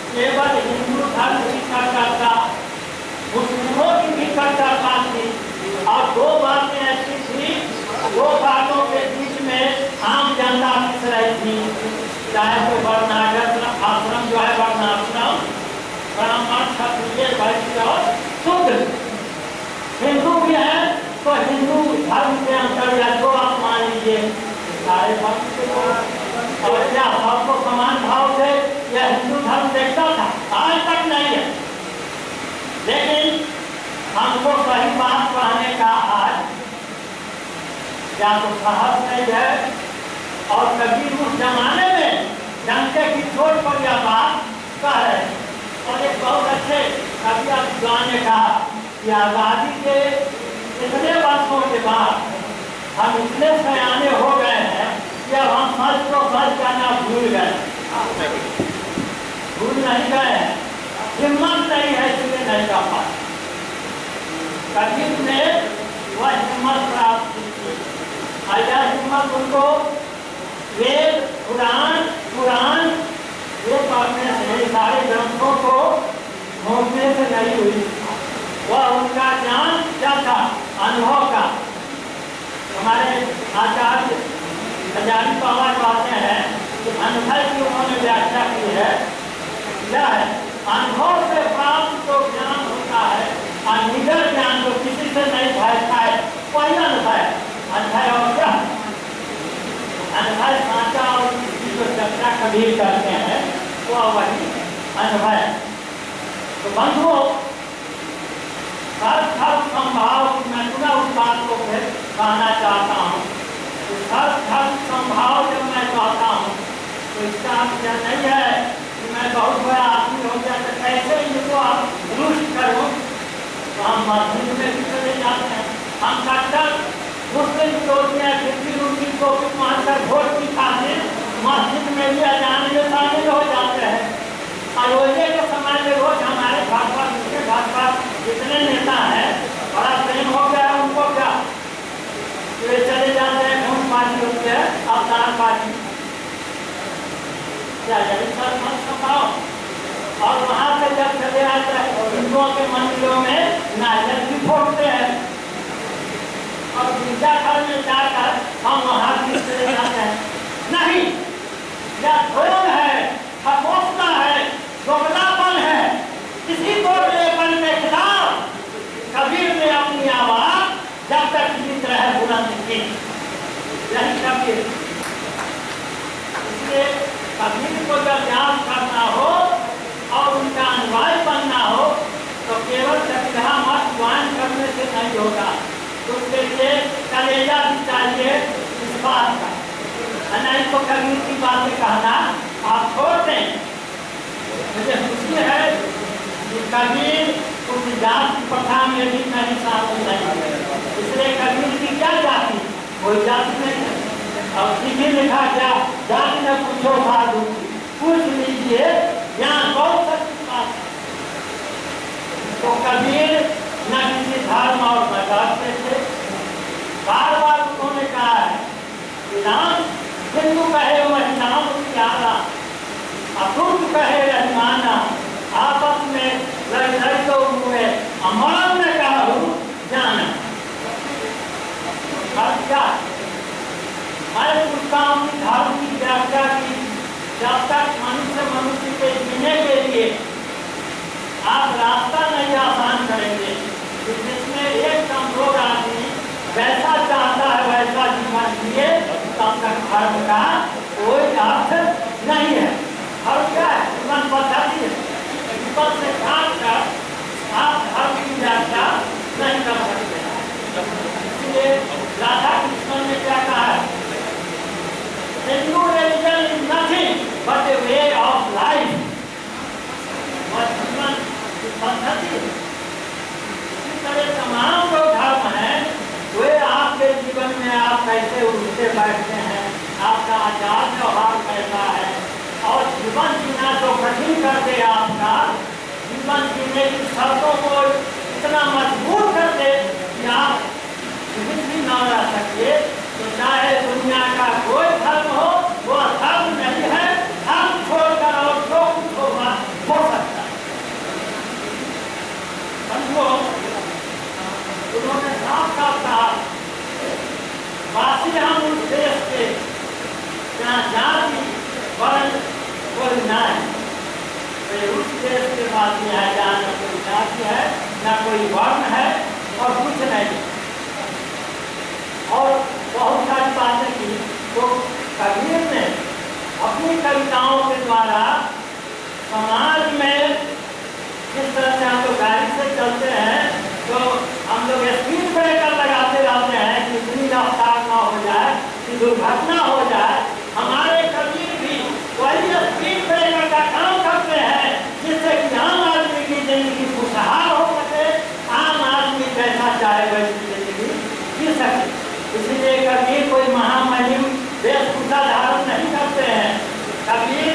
केवल हिंदू धर्म की कट्टरता, मुस्लिमों की भी कट्टरता थी, और दो बातें ऐसी थी, दो बातों के बीच में आम जनता पिस रही थी, चाहे तो वर्णाश्रम आश्रम जो है वर्णाश्रम, ब्राह्मण क्षत्रिय वैश्य और शूद्र। हिंदू भी है तो हिंदू धर्म के अंतर्गत जो आप मान लीजिए सारे और क्या सबको समान भाव से यह हिंदू धर्म देखता था, आज तक नहीं है। लेकिन हमको सही बात कहने का आज या तो साहस नहीं है, और कभी उस जमाने में जनता की छोड़ पर यह बात कह रहे। और एक बहुत अच्छे कवि विद्वान ने कहा कि आज़ादी के इतने वर्षों के बाद हम इतने सयाने हो गए हैं कि अब हम सच को सच कहना भूल गए, भूल नहीं गए, हिम्मत नहीं है इसलिए नहीं कर पाए। कबीर ने वह हिम्मत प्राप्त की, आया हिम्मत उनको वेद पुराण ये पढ़ने से, सारे ग्रंथों को घोंटने से नहीं हुई। वह उनका ज्ञान क्या था? अनुभव का। हमारे आचार्य खजानी बाबा कहते हैं कि अनुभव की उन्होंने व्याख्या की है, क्या है? अनुभव से प्राप्त जो ज्ञान होता है, निडर ज्ञान जो किसी से नहीं भाजता है, वही अनुभव है। अनुभव और क्या? अनुभव साचा और किसी जो चर्चा कबीर करते हैं वह वही अनुभव है। तो बंधुओं, सर्वधर्म संभाव, मैं पुनः उस बात को फिर कहना चाहता हूँ। सर्वधर्म संभाव जब मैं कहता हूँ तो इसका अर्थ यह नहीं है कि मैं बहुत बड़ा आदमी हो गया तो कैसे इनको आप रुष्ट करूँ। तो हम मस्जिद में भी चले जाते हैं, हम कट्टर मुस्लिम विरोधी हैं, फिर भी उनकी टोपी मानकर वोट भी खाते, मस्जिद में भी अजान में शामिल हो जाते हैं। अरोजे के समय में रोज हमारे भाजपा जितने नेता हैं बड़ा प्रेम हो गया उनको क्या वे चले जाते हैं कौन पार्टी होती है अवतार पार्टी क्या यही सर मत बताओ। और वहां से जब चले आते हैं हिंदुओं के मंदिरों में नारियल भी फोड़ते हैं और गिरजा घर में जाकर हम वहां भी चले जाते हैं। नहीं, यह धर्म है, खमोशता है, दोगलापन है। किसी दोगलेपन के खिलाफ कबीर ने अपनी आवाज जब तक जीवित रहे बुलंद की। यही कबीर। इसलिए कबीर को जब याद करना हो और उनका अनुयायी बनना हो तो केवल कविता मत ज्वाइन करने से नहीं होगा, उसके लिए कलेजा भी चाहिए इस बात का। नहीं तो कबीर की बातें कहना आप छोड़ दें। मुझे खुशी है कि कबीर उस जाति प्रथा में भी नहीं शामिल नहीं है, इसलिए कबीर की क्या जाति, कोई जाति नहीं है। और सीधे लिखा क्या जाति न पूछो साधु, पूछ लीजिए यहाँ बहुत सच्ची बात है। तो कबीर न किसी धर्म और मजहब के थे। बार बार उन्होंने कहा है कि राम हिंदू कहे वही नाम प्यारा, अतुर्क कहे रहमाना, आपस में लड़ तो हुए अमान ने कहा जाना। क्या मैं पूछता हूँ कि धर्म की व्याख्या की जब तक मनुष्य के जीने के लिए आप रास्ता नहीं आसान करेंगे, जिसमें एक कमजोर आदमी वैसा चाहता है वैसा जीवन जिए, तब तक धर्म का कोई अर्थ नहीं है। और क्या है, जीवन पद्धति है। जीवन से काट कर आप धर्म की व्याख्या नहीं कर सकते। इसलिए राधा कृष्ण ने क्या कहा है, Hindu religion is nothing but A way of life. और जीवन की पद्धति है। इसी तरह तमाम जो धर्म है वे आपके जीवन में आप कैसे उठते बैठते हैं, आपका आचार व्यवहार कैसा है, और जीवन जीना जो कठिन कर दे आपका, जीवन जीने की शर्तों को इतना मजबूत कर दे कि आप जीवित भी न रह सके, तो चाहे दुनिया का कोई धर्म हो वो धर्म नहीं है। धर्म छोड़कर और जो कुछ होगा हो सकता है। उन्होंने साफ साफ कहा, वासी हम उस देश के जहाँ जाति वर्ण कोई न है। तो उस देश के वासी है जहाँ न कोई जाति है न कोई वर्ण है और कुछ नहीं। और बहुत सारी बातें की तो कबीर ने अपनी कविताओं के द्वारा समाज में जिस तरह से हम लोग गाड़ी से चलते हैं तो हम लोग स्पीड ब्रेकर लगाते रहते हैं कि इतनी रफ्तार ना हो जाए कि दुर्घटना हो जाए। हमारे कबीर भी वही स्पीड ब्रेकर का काम करते हैं जिससे कि आम आदमी की जिंदगी खुशहाल हो सके, आम आदमी जैसा चाहे वैसी जिंदगी जी सके। इसलिए कबीर कोई महामहिम वेशभूषा धारण नहीं करते हैं। कबीर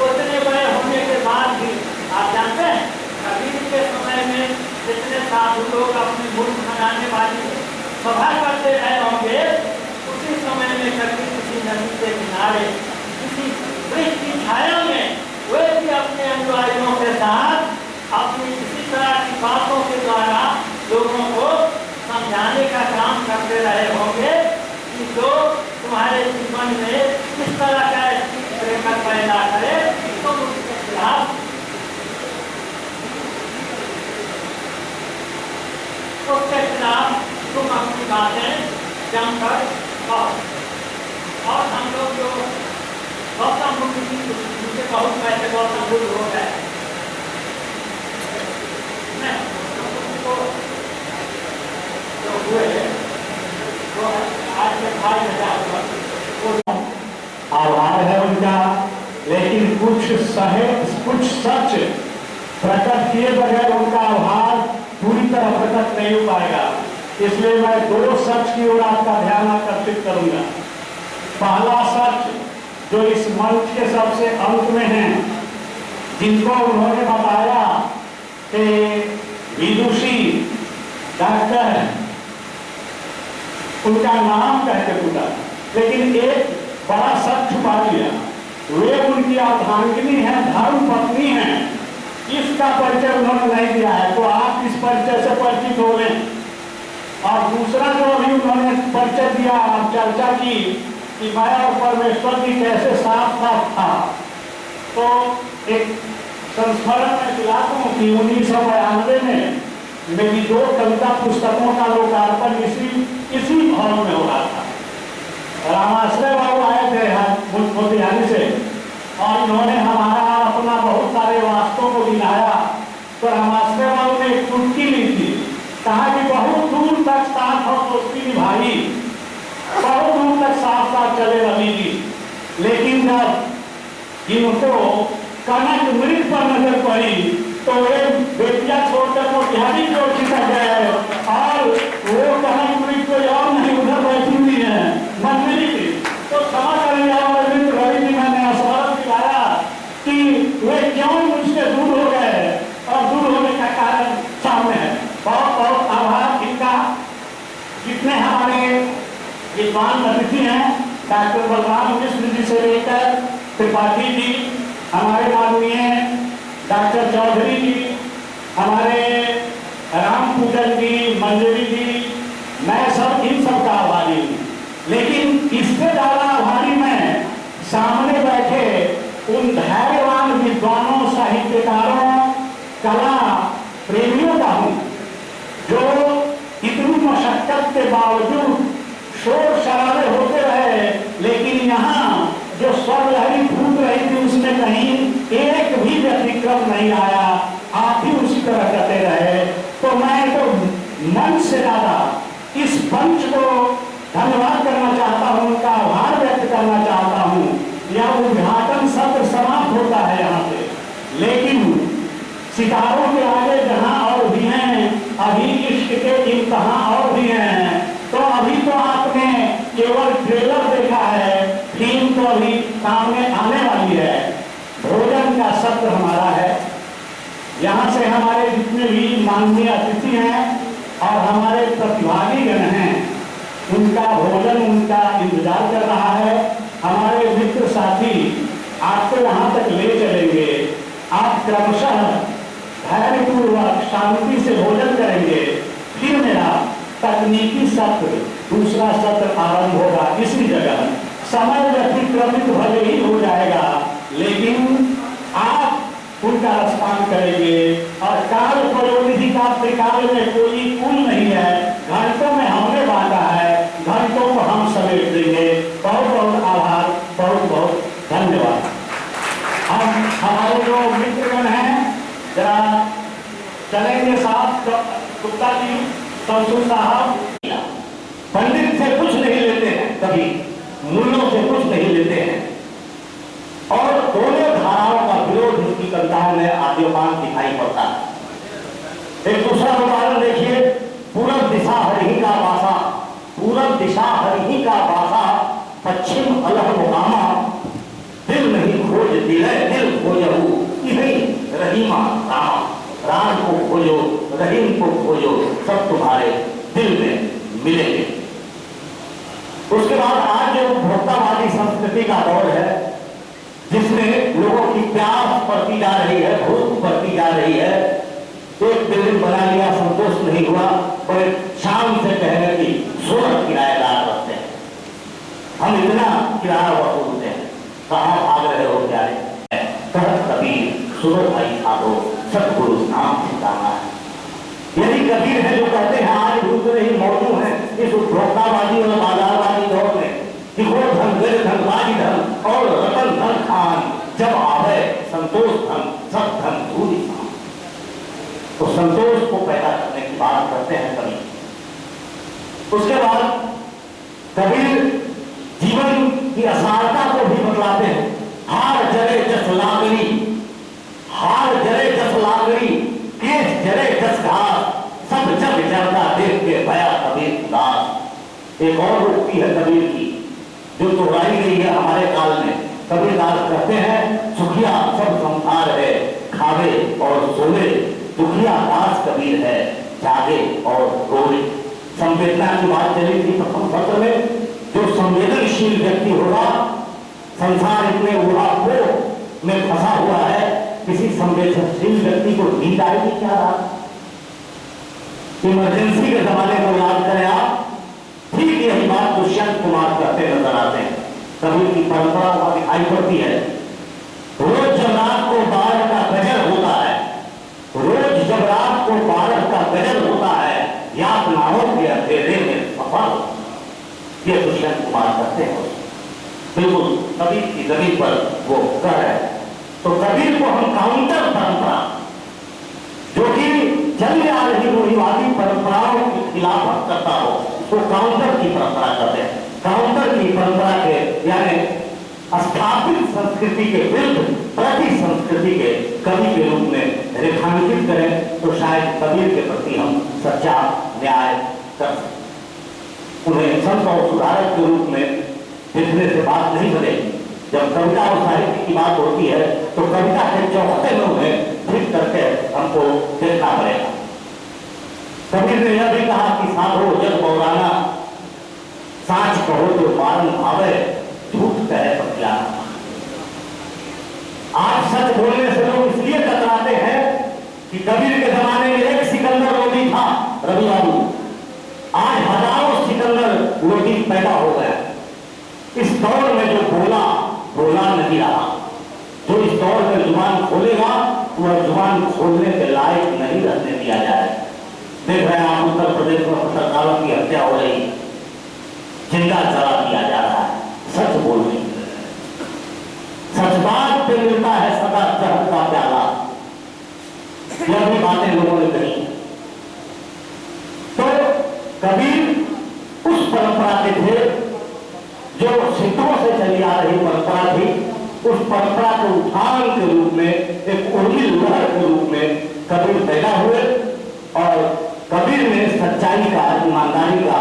उतने बड़े होने के बाद भी आप जानते हैं कबीर के समय में जितने साधु लोग अपने मुल्क बनाने वाली सभा करते रहे होंगे, उसी समय में कबीर किसी नदी के किनारे किसी वृक्ष की छाया में वे भी अपने अनुयायियों के साथ अपनी इसी तरह की बातों के द्वारा लोगों को समझाने का काम करते रहे होंगे कि जो तुम्हारे जीवन में किस तरह का प्रेम पैदा करे तो उसके खिलाफ तुम अपनी बातें जमकर कहो। और हम लोग जो गौतम बुद्ध जी उनके बहुत पहले गौतम बुद्ध हो गए, जो हुए वो आज से 2500 आभार है उनका, लेकिन कुछ सच प्रकट किए बगैर उनका आभार पूरी तरह प्रकट नहीं हो पाएगा। इसलिए मैं 2 सच की ओर आपका ध्यान आकर्षित करूंगा। पहला सच जो इस मंच के सबसे अंत में है जिनको उन्होंने बताया कि विदुषी डॉक्टर उनका नाम कह के पूछा, लेकिन एक बड़ा सच छुपा दिया। वे उनकी अर्धांगिनी है, धर्म पत्नी है, इसका परिचय उन्होंने नहीं दिया है। तो आप इस परिचय से परिचित हो लें। और दूसरा जो अभी उन्होंने परिचय दिया, आप चर्चा की कि मैं और परमेश्वर जी कैसे साफ साफ था, तो एक संस्मरण में दिलाता हूँ कि 1992 में मेरी 2 कविता पुस्तकों का लोकार्पण इसी भवन में हो रहा था। रामाश्रय बाबू आए थे मोतिहारी से और इन्होंने हमारा अपना बहुत सारे वास्तव को गिनाया। तो रामाश्रय बाबू ने एक चुटकी ली थी, कहा कि बहुत दूर तक साथ और दोस्ती निभाई, बहुत दूर तक साथ साथ चले रवि जी, लेकिन जब इनको कनक मृत पर नजर पड़ी तो वे बेटिया छोड़कर मोतिहारी की ओर खिसक गए और वो कनक मृत कोई और नहीं उधर बैठी हुई है मंदिर की। तो क्षमा करेंगे रवि जी, मैंने स्मरण दिलाया कि वे क्यों मुझसे दूर हो गए और दूर होने का कारण सामने है। बहुत बहुत आभार इनका। जितने हमारे विद्वान अतिथि हैं, डॉक्टर बलराम मिश्र जी से लेकर त्रिपाठी जी, हमारे माननीय डॉक्टर चौधरी जी, हमारे राम पूजन जी, मंजरी जी, मैं सब इन सब का आभारी हूँ। लेकिन इससे ज्यादा आभारी मैं सामने बैठे उन धैर्यवान विद्वानों, साहित्यकारों, कला प्रेमियों का हूँ, जो इतनी मशक्कत के बावजूद शोर शराबे होते रहे, लेकिन यहाँ जो स्वर लहरी फूट रही थी उसमें कहीं एक भी व्यतिक्रम नहीं आया, आप ही उसी तरह करते रहे। तो मैं तो मन से ज्यादा इस मंच को धन्यवाद करना चाहता हूँ, उनका आभार व्यक्त करना चाहता हूँ। यह उद्घाटन सत्र समाप्त होता है यहाँ पे, लेकिन सितारों के आगे जहाँ और भी हैं, अभी इश्क के इम्तिहान और भी हैं। तो अभी तो आपने केवल ट्रेलर देखा है, फिल्म तो अभी सामने आने वाली है। भोजन का सत्र हमारा है, यहाँ से हमारे जितने भी माननीय अतिथि हैं और हमारे प्रतिभागी गण हैं, उनका भोजन उनका इंतजार कर रहा है। हमारे मित्र साथी आपको वहां तक ले चलेंगे, आप क्रमशः धैर्यपूर्वक शांति से भोजन करेंगे। फिर मेरा तकनीकी सत्र, दूसरा सत्र आरंभ होगा इसी जगह। समय व्यतिक्रमित भले ही हो जाएगा, लेकिन आप उनका रसपान करेंगे। और काल प्रयोनिधि का त्रिकाल में कोई कुल नहीं है, घंटों में हमने बांटा है, घंटों को हम समेट देंगे। बहुत बहुत आभार, बहुत बहुत धन्यवाद। हम हमारे जो मित्रगण हैं जरा चलेंगे साथ। गुप्ता जी, संसद साहब, पंडित से कुछ नहीं लेते हैं, कभी मूल्यों से कुछ नहीं लेते हैं, और दोनों धाराओं का विरोध उनकी कविताओं में आद्योपान दिखाई पड़ता है। एक दूसरा उदाहरण देखिए, पूरब दिशा हरिही का वासा, पूरब दिशा हरिही का वासा, पश्चिम अलह मुकामा, दिल नहीं खोज दिले दिल खोजहू, इन्हीं रहीमा रामा, राम को खोजो, रहीम को खोजो, सब तुम्हारे दिल में मिलेंगे। उसके बाद आज जो उपभोक्तावादी संस्कृति का दौर है, जिसमें लोगों की प्यास बढ़ती जा रही है, भूख बढ़ती जा रही है। एक बिल्डिंग बना लिया, संतोष नहीं हुआ, बड़े शान से कहने की 16 किराएदार रखते हैं, हम इतना किराया वसूलते हैं, कहाँ भाग रहे हो प्यारे। कहत कबीर सुनो भाई साधो, सतगुरु नाम ठिकाना है। यदि कबीर है जो कहते हैं आज दूसरे ही मौजूद है इस उपभोक्तावादी और बाजारवादी दौर में, कि वो धन गज धन बाजी धन और रतन धन खान, जब आवे संतोष धन सब धन धूलि खान। तो संतोष को पैदा करने की बात करते हैं कबीर। उसके बाद कबीर जीवन की असारता को भी बतलाते हैं। हार जरे जस लागरी, हार जरे जस लागरी, केस जरे जस घास, सब जग जरता देख के भया कबीर उदास। एक और उक्ति है कबीर की जो दोहराई गई है हमारे काल में। कबीरदास कहते हैं, सुखिया सब संसार है, खावे और सोवे, दुखिया दास कबीर है, जागे और रोवे। संवेदना की बात चली थी प्रथम पत्र में। जो संवेदनशील व्यक्ति होगा, संसार इतने उड़ापों में फंसा हुआ है, किसी संवेदनशील व्यक्ति को नींद आएगी क्या रात? इमरजेंसी के जमाने को याद करें आप, ठीक यही बात दुष्यंत कुमार करते नजर आते हैं। कबीर की परंपरा वहां दिखाई पड़ती है। रोज जब रात को 12 का गजल होता है, रोज जब रात को 12 का गजल होता है, यातनाओं के अंधेरे में सफल। ये दुष्यंत कुमार करते हैं, बिल्कुल कबीर की जमीन पर वो कर रहे हैं। तो कबीर को हम काउंटर परंपरा, जो कि चली आ रही रूढ़िवादी परंपराओं के खिलाफ हम करता हो, तो काउंटर की परंपरा करते हैं। काउंटर की परंपरा के यानी स्थापित संस्कृति के विरुद्ध प्रति संस्कृति के कवि के रूप में रेखांकित करें तो शायद कबीर के प्रति हम सच्चा न्याय कर सकते। उन्हें संत और सुधारक के रूप में देखने से बात नहीं बनेगी। जब कविता और साहित्य की बात होती है तो कविता के चौहत्ते में उन्हें ठीक करके हमको देखना पड़ेगा। कबीर ने यह भी कहा कि साधो जग बौराना, साच कहो तो मारन भावे, झूठ कहे पतियाना। आज सच बोलने से लोग इसलिए कतराते हैं कि कबीर के जमाने में एक सिकंदर लोधी था, रवि बाबू। आज हजारों सिकंदर लोधी पैदा हो गए। इस दौर में जो बोला नहीं रहा। जो इस दौर में जुबान खोलेगा वह जुबान खोलने के लायक नहीं रहने दिया जाए। देख रहे हैं आप उत्तर प्रदेश में पत्रकारों की हत्या हो रही, जिंदा जला दिया जा रहा है सच बोलने। सच बात पे मिलता है सदा जहर का प्याला। यह भी बातें लोगों ने कही। तो कबीर उस परंपरा के थे जो सिद्धों से चली आ रही परंपरा थी। उस परंपरा के उठान के रूप में, एक उर्मिल लहर के रूप में कबीर पैदा हुए और कबीर ने सच्चाई का, ईमानदारी का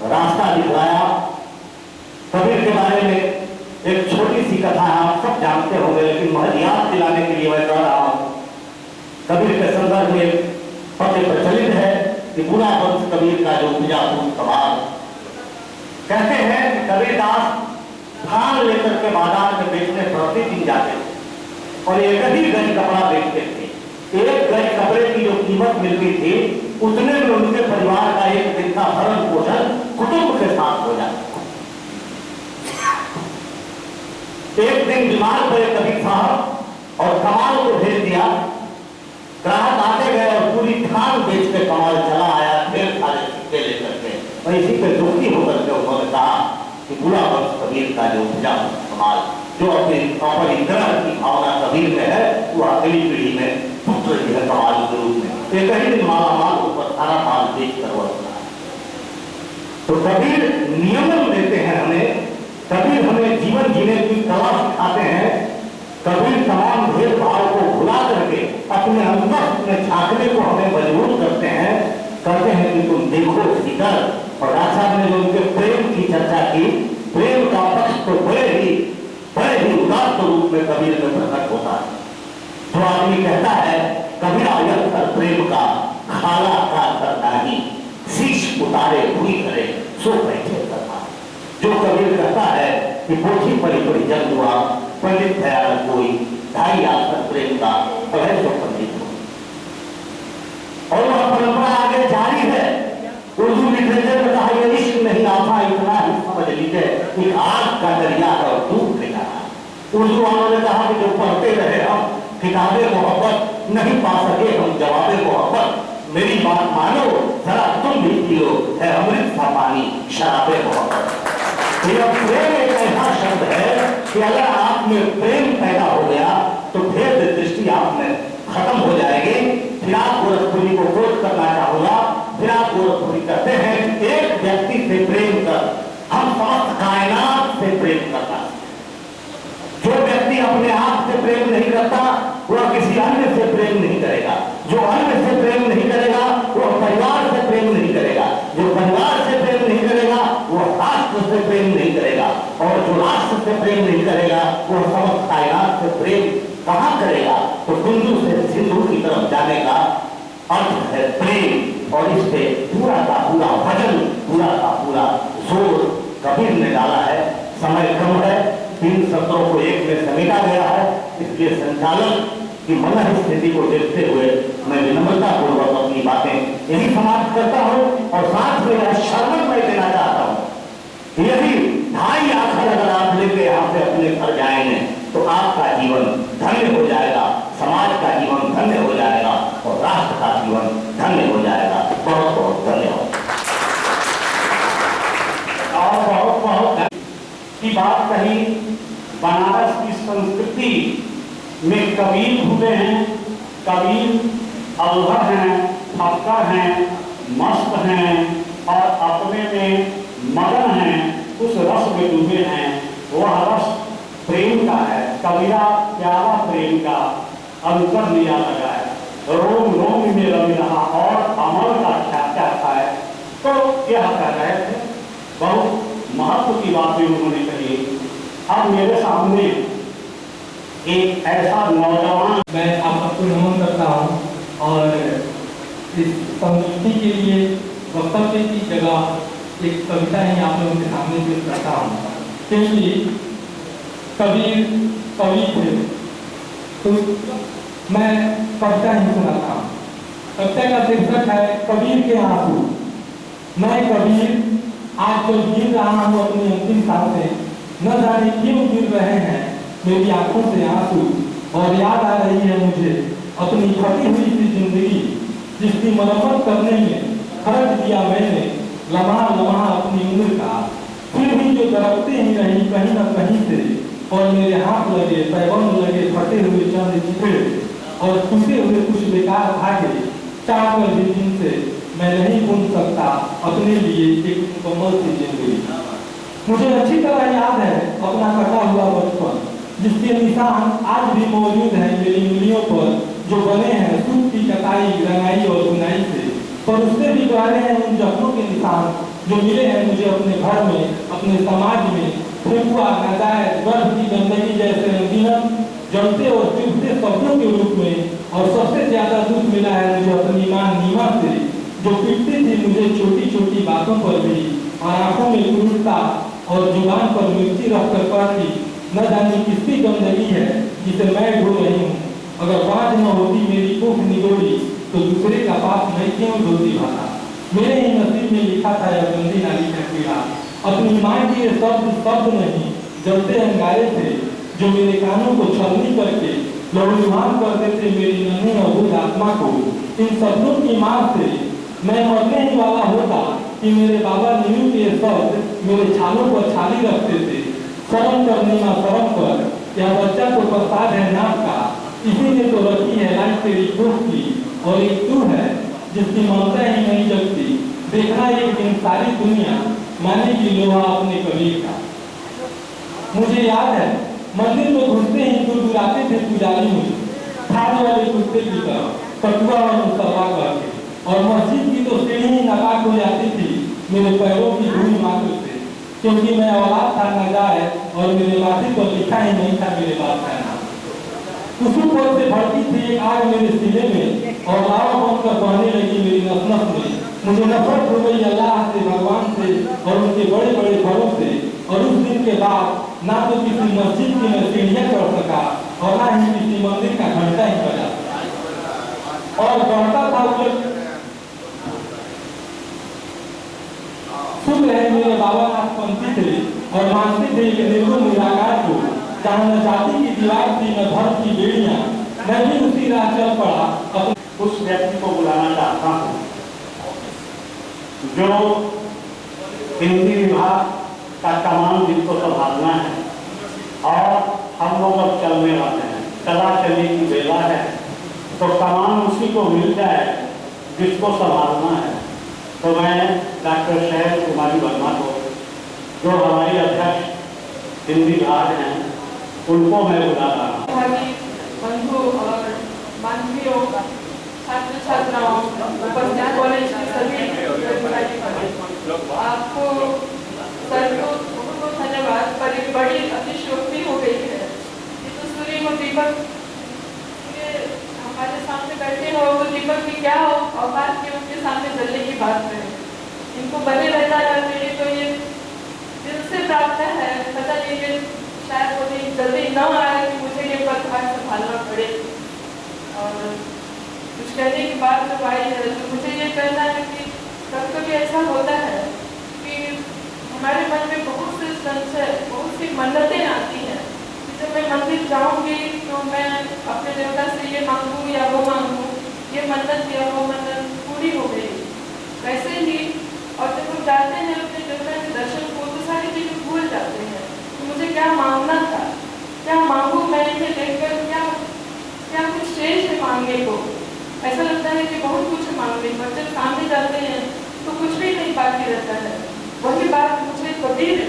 रास्ता दिखलाया। कबीर के बारे में एक छोटी सी कथा आप सब जानते होंगे, लेकिन महज याद दिलाने के लिए मैं कह रहा हूं। कबीर के संदर्भ में पत्र प्रचलित है कि बुरा वंश कबीर का जो उपजा फूल कमाल। कहते हैं कि कबीरदास धान लेकर के बाजार में बेचने प्रतिदिन जाते थे और एक ही गज कपड़ा बेचते थे। एक गज कपड़े की जो कीमत मिलती थी उतने में उनके परिवार का एक दिन का भरण पोषण कुटुंब के साथ हो जाता। एक दिन बीमार पड़े कबीर साहब और कमाल को भेज दिया। ग्राहक आते गए और पूरी धान बेच के कमाल चला आया, ढेर सारे सिक्के लेकर के। और इसी पे दुखी होकर के उन्होंने कहा कि बुरा वंश कबीर का जो उपजा कमाल, जो अपनी ग्रह की भावना कबीर में है, वो अगली पीढ़ी में पुत्र जी है कमाल के रूप में। एक ही दिन माला माल ऊपर सारा माल बेच कर वरता है। तो कबीर नियमन देते हैं हमें। कबीर हमें जीवन जीने की कला सिखाते हैं। कबीर तमाम भेदभाव को भुला करके अपने अंदर में झांकने को हमें मजबूर करते हैं। कहते हैं कि तुम देखो सीकर। और राजा साहब ने जो उनके प्रेम की चर्चा की, प्रेम का पक्ष तो बड़े ही उदात्त रूप में कबीर में प्रकट होता है। जो आदमी कहता है कबीरा यंत्र प्रेम का खाला का करना ही, शीश उतारे हुई करे सो बैठे करना। जो कबीर कहता है कि पोथी पढ़ी पढ़ी जग हुआ, पंडित दयाल कोई, ढाई आकर प्रेम का पढ़े सो पंडित हो। और वह परंपरा आगे जारी है। उर्दू लिटरेचर में कहा यह इश्क नहीं आता, इतना ही समझ लीजिए कि आग का दरिया और डूब नहीं रहा। उर्दू वालों ने कहा कि जो पढ़ते रहे हम किताबें मोहब्बत, नहीं पा सके हम जवाबे मोहब्बत। मेरी बात मानो जरा तुम भी पियो, है अमृत सा पानी शराबे मोहब्बत। यह प्रेम एक ऐसा शब्द है कि अगर आप में प्रेम पैदा हो गया तो भेद दृष्टि आप में खत्म हो जाएगी। फिर आप गोरखपुरी को कोट करना चाहूंगा। फिर आप गोरखपुरी कहते हैं एक व्यक्ति से प्रेम कर, हम समस्त कायनात से प्रेम करना। जो व्यक्ति अपने आप से प्रेम नहीं करता वह किसी अन्य से प्रेम नहीं करेगा। जो अन्य से प्रेम नहीं करेगा वह परिवार से प्रेम नहीं करेगा। जो परिवार से प्रेम नहीं करेगा वह राष्ट्र से प्रेम नहीं करेगा। और जो राष्ट्र से प्रेम प्रेम नहीं करेगा वो समस्त कायनात से प्रेम कहाँ करेगा? तो बिंदु से सिंधु की तरफ जाने का अर्थ है प्रेम। और इस पे पूरा का पूरा भजन, पूरा का पूरा जोर कबीर ने डाला है। समय कम है, 3 सत्रों को एक में समेटा गया है, इसलिए संचालन की मन स्थिति को देखते हुए मैं विनम्रता पूर्वक अपनी बातें यही समाप्त करता हूँ। और साथ में यह शर्मत मैं देना चाहता हूँ, यदि 2.5 आखर अगर आप लेके यहाँ से अपने घर जाएंगे तो आपका जीवन धन्य हो जाएगा, समाज का जीवन धन्य हो जाएगा और राष्ट्र का जीवन धन्य हो जाएगा। बहुत बहुत धन्यवाद। और बहुत बहुत की बात कही, बनारस की संस्कृति में कबीर घुले हैं, कबीर अल्हड़ हैं, फक्कर हैं, मस्त हैं और अपने में मगन हैं, उस रस में डूबे हैं। वह रस प्रेम का है, कबीरा प्यारा प्रेम का अंतर लिया लगा है, रोम रोम में रवि रहा और अमर का क्या क्या था है। तो यह कह रहे थे, बहुत महत्व की बातें उन्होंने कही। अब मेरे सामने एक ऐसा नौजवान, मैं आप सबको नमन करता हूँ और इस संस्कृति के लिए वक्तव्य की जगह एक कविता ही आप लोगों के सामने पेश करता हूँ, क्योंकि कबीर कवि थे तो मैं कविता ही सुनाता हूँ। कविता का शीर्षक है कबीर के आंसू। मैं कबीर आज जो गिर रहा हूँ अपनी अंतिम सांसें, न जाने क्यों गिर रहे हैं मेरी आंखों से आंसू, और याद आ रही है मुझे अपनी फटी हुई सी जिंदगी, जिसकी मरम्मत करने में खर्च दिया मैंने लम्हा लम्हा अपनी उम्र का। फिर भी जो दरकते ही रही कहीं न कहीं से, और मेरे हाथ लगे पैबंद लगे फटे हुए चंद चिथड़े, और टूटे हुए कुछ बेकार भागे चाह कर भी जिनसे मैं नहीं बुन सकता अपने लिए एक मुकम्मल सी जिंदगी। मुझे अच्छी तरह याद है अपना कटा हुआ बचपन, जिसके निशान आज भी मौजूद हैं मेरी उंगलियों पर, जो बने हैं सूत की कटाई रंगाई और बुनाई से। पर उससे भी गहरे हैं उन जख्मों के निशान जो मिले हैं मुझे अपने घर में, अपने समाज में, फेंकुआ नाजायज गर्भ की गंदगी जैसे अनगिनत जलते और चुभते शब्दों के रूप में। और सबसे ज्यादा दुख मिला है मुझे अपनी मां नीमा से, जो पीटती थी मुझे छोटी छोटी बातों पर भी, और आंखों में क्रूरता और जुबान पर मिर्ची रखकर कहती, न जाने किसकी गंदगी है जिसे मैं ढो रही हूँ। अगर बात न होती मेरी कोख निगोड़ी तो दूसरे का पाप मैं क्यों धोती भाता। मेरे ही नसीब में लिखा था यह गंदी नाली का कीड़ा। अपनी माँ के ये शब्द नहीं जलते अंगारे थे, जो मेरे कानों को छलनी करके लहूलुहान कर देते मेरी नन्ही अबूझ आत्मा को। इन शब्दों की मार से मैं मरने ही वाला होता कि मेरे बाबा नीरू के शब्द मेरे छालों पर छाली रखते थे। शर्म करनी ना शर्म कर, यह बच्चा तो प्रसाद है नाथ का, इसी ने तो रखी है लाज तेरी कोख की। और एक तू है जिसकी ममता ही नहीं जगती, देखना एक दिन सारी दुनिया मानेगी लोहा अपने कबीर का। मुझे याद है मंदिर में घुसते ही गुड़गुड़ाते थे पुजारी मुझे, खाने वाले कुत्ते की तरह कटुआ और मुसल्ला करके, और मस्जिद की तो सीढ़ी ही नापाक हो जाती थी मेरे पैरों की धूल मात्र से, क्योंकि मैं औलाद था नाजायज और मेरे माथे पर लिखा ही नहीं था मेरे बाप का नाम। कुसुम पर से भड़की थी एक आग मेरे सीने में, और लावा बनकर बहने लगी मेरी नस-नस में। मुझे नफरत हो गई अल्लाह से, भगवान से और उनके बड़े बड़े घरों से। और उस दिन के बाद ना तो किसी मस्जिद की मैं सीढ़ियाँ चढ़ सका और ना ही किसी मंदिर का घंटा ही बजा। और बढ़ता था सुन रहे मेरे बाबा नाथपंथी थे और मानते थे कि निर्गुण निराकार को, जहाँ न जाति की दीवार थी न धर्म की बेड़ियाँ, मैं भी उसी राह चल पड़ा। उस व्यक्ति को बुलाना चाहता हूँ जो हिंदी विभाग का कमान जिसको संभालना है, और हम लोग अब चलने वाले हैं, चला चलने की बेला है, तो कमान उसी को मिल जाए जिसको संभालना है। तो मैं डॉक्टर शैल कुमारी वर्मा को, जो हमारी अध्यक्ष हिंदी विभाग हैं, उनको मैं बुला रहा हूँ। बंधु और बांधवियों, छात्र छात्राओं, उपस्थित कॉलेज के सभी आपको सर को बहुत धन्यवाद। पर एक बड़ी अतिशयोक्ति दीपक ये हमारे सामने बैठे हो तो दीपक की क्या औकात की उनके सामने जलने की बात करें। इनको बने रहता है मेरे तो ये दिल से प्राप्त है, पता नहीं ये शायद मुझे जल्दी न आए कि मुझे ये पदभार संभालना पड़े। और कुछ कहने की बात जब आई है तो मुझे ये कहना है कि कभी कभी ऐसा होता है कि हमारे मन में बहुत से संशय, बहुत सी मन्नतें आती हैं कि जब मैं मंदिर जाऊंगी तो मैं अपने देवता से ये मांगू या वो मांगू, ये मन्नत या वो मन्नत पूरी हो गई। वैसे ही और जब हम जाते हैं अपने देवता के दर्शन को तो सारी चीजें भूल जाते हैं कि मुझे क्या मांगना था, क्या मांगू, मैं इन्हें देखकर क्या कुछ शेष है मांगने को। ऐसा लगता है कि बहुत कुछ मांगने को, जब सामने जाते हैं तो कुछ भी नहीं बाकी रहता है। वही बात मुझे कबीर,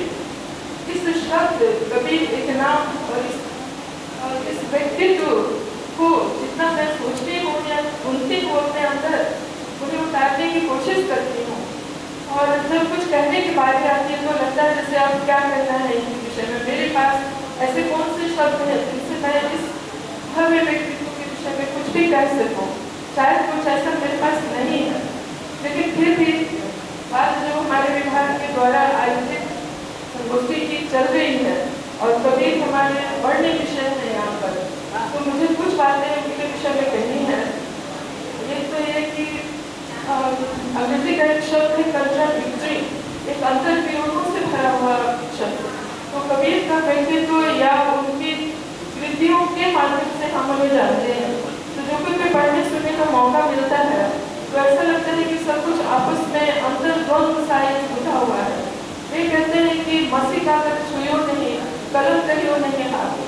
इस शब्द कबीर एक नाम और इस व्यक्तित्व को जितना मैं सोचती हूँ या सुनती हूँ अपने अंदर, उन्हें उतारने की कोशिश करती हूँ। और जब कुछ कहने की बात आती है तो लगता है जैसे अब क्या कहना है इस विषय में। मेरे पास ऐसे कौन से शब्द हैं जिनसे मैं इस भव्य व्यक्तित्व के विषय में कुछ भी कह सकूँ। शायद कुछ ऐसा मेरे पास नहीं है, लेकिन फिर भी बात जो हमारे विभाग के द्वारा आयोजित संगोष्ठी की चल रही है और कबीर हमारे पढ़ने विषय है यहाँ पर, तो मुझे कुछ बातें उनके विषय में कहनी है। ये तो ये कि अंग्रेजी का एक शब्द है कंट्राडिक्टरी, एक अंतर विरोधों से भरा हुआ शब्द। तो कबीर का व्यक्तित्व या उनकी कृतियों के माध्यम से हम उन्हें जानते हैं। तो जो कुछ भी पढ़ने सुनने का मौका मिलता है तो ऐसा लगता है कि सब कुछ आपस में अंतर द्वंद्व सा जुड़ा हुआ है। वे कहते हैं कि मसी का कर छुयो नहीं, कलम कहियो नहीं हाथ,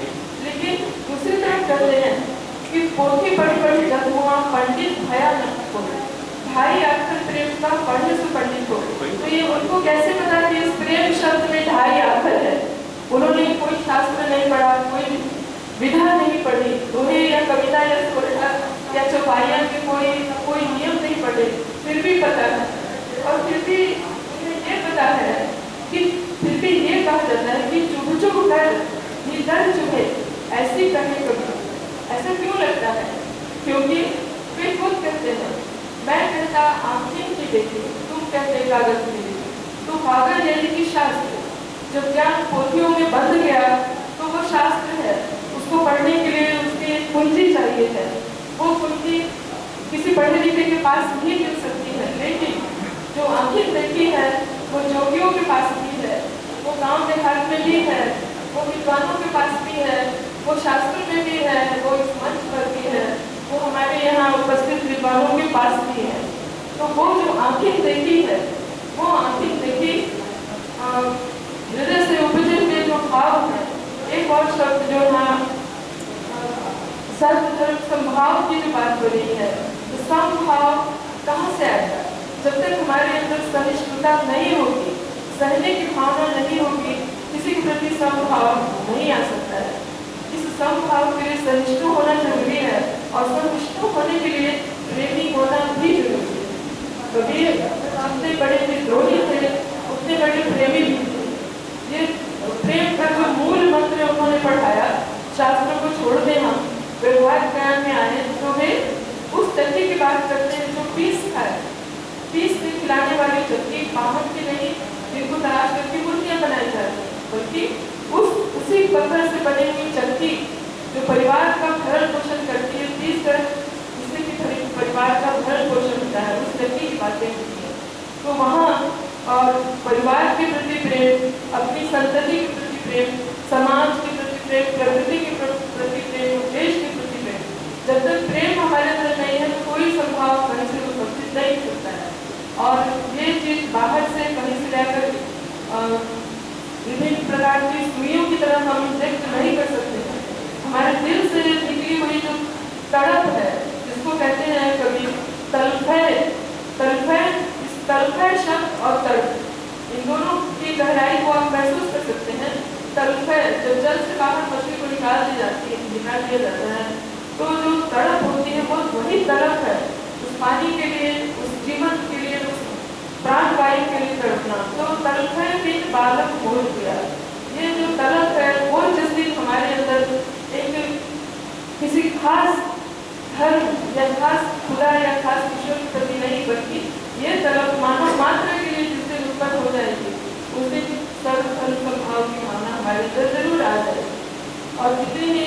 लेकिन दूसरी तरफ कहते हैं कि पोथी पढ़ी पढ़ी जब हुआ पंडित भया न हो, ढाई आखर प्रेम का पढ़ने से पंडित हो। तो ये उनको कैसे पता कि इस प्रेम शब्द में ढाई आखर है? उन्होंने कोई शास्त्र नहीं पढ़ा, कोई विधा नहीं पढ़ी, दोहे या कविता या सोरठा या चौपाइया के कोई नियम नहीं पढ़े, फिर भी पता है। और फिर भी उन्हें ये पता है कि फिर भी ये कहा जाता है कि चुभ चुभ कर निधन चुभे, ऐसी कहे कभी। ऐसा क्यों लगता है? क्योंकि वे खुद कहते हैं, मैं कहता आँखें की देखी, तुम कहते कागज की देखी। तो कागज यानी कि शास्त्र जब ज्ञान पोथियों में बंध गया तो वो शास्त्र है, उसको पढ़ने के लिए उसकी कुंजी चाहिए है। वो कुंजी किसी पढ़े लिखे के पास भी मिल सकती है, लेकिन जो आँखें देखी है वो जोगियों के पास भी है, वो गांव देहात में भी है, वो विद्वानों के पास भी है, वो शास्त्र में भी है, वो इस मंच पर भी है, वो हमारे यहाँ उपस्थित विद्वानों के पास भी है। तो वो जो आँखें देखी है, वो आँखें देखी हृदय से उपजे हुए जो भाव है। एक और शब्द जो यहाँ सर्वधर्म संभाव की जो बात हो रही है, तो संभाव कहाँ से आएगा? जब तक हमारे अंदर सहिष्णुता नहीं होगी, सहने की भावना नहीं होगी, किसी के प्रति समभाव नहीं आ सकता है। इस समभाव के लिए सहिष्णु होना जरूरी है और सहिष्णु होने के लिए प्रेमी होना भी जरूरी है। कबीर जितने बड़े विद्रोही थे उतने बड़े प्रेमी भी थे। ये प्रेम का जो मूल मंत्र उन्होंने पढ़ाया, शास्त्रों को छोड़ दे हम व्यवहार ज्ञान में आए, तो वे उस चक्की की बात करते हैं जो पीस खाए, पीस में खिलाने वाली चक्की, पावन की नहीं जिनको तलाश करके मूर्तियां बनाई जाती हैं, बल्कि उसी पत्थर से बनी हुई चक्की जो परिवार का भरण पोषण करती है, पीस कर जिससे कि परिवार का भरण पोषण होता है, उस चक्की की बातें होती हैं। तो वहाँ और परिवार के प्रति प्रेम, अपनी संतति के प्रति प्रेम, समाज के प्रति प्रेम, प्रकृति के प्रति प्रेम, देश के प्रति प्रेम, जब तक प्रेम हमारे अंदर नहीं है तो कोई संभाव कहीं से उपस्थित नहीं सकता है। और ये चीज बाहर से कहीं से लाकर विभिन्न प्रकार की सुइयों की तरह हम इंजेक्ट नहीं कर सकते हैं। हमारे दिल से निकली हुई जो तड़प है, जिसको कहते हैं कभी तलफय शब्द और तड़प, इन दोनों की गहराई को आप महसूस कर सकते हैं। तलफय जब जल से बाहर मछली को निकाल दिया जाता है, तो जो तड़प होती है वो वही तड़प है, उस पानी के लिए, उस जीवन के लिए, उस प्राणवायु के लिए तड़पना। तो तलफय बिन बालक मोर दिया, ये जो तड़प है वो जिस दिन हमारे अंदर एक किसी खास धर्म या खास खुदा या खास ईश्वर के प्रति नहीं, बल्कि ये तरफ मानव मात्र के लिए जिससे उत्पन्न हो जाएगी उस दिन सर्वधर्म समभाव की भावना हमारे अंदर जरूर आ जाएगी। और जितनी ही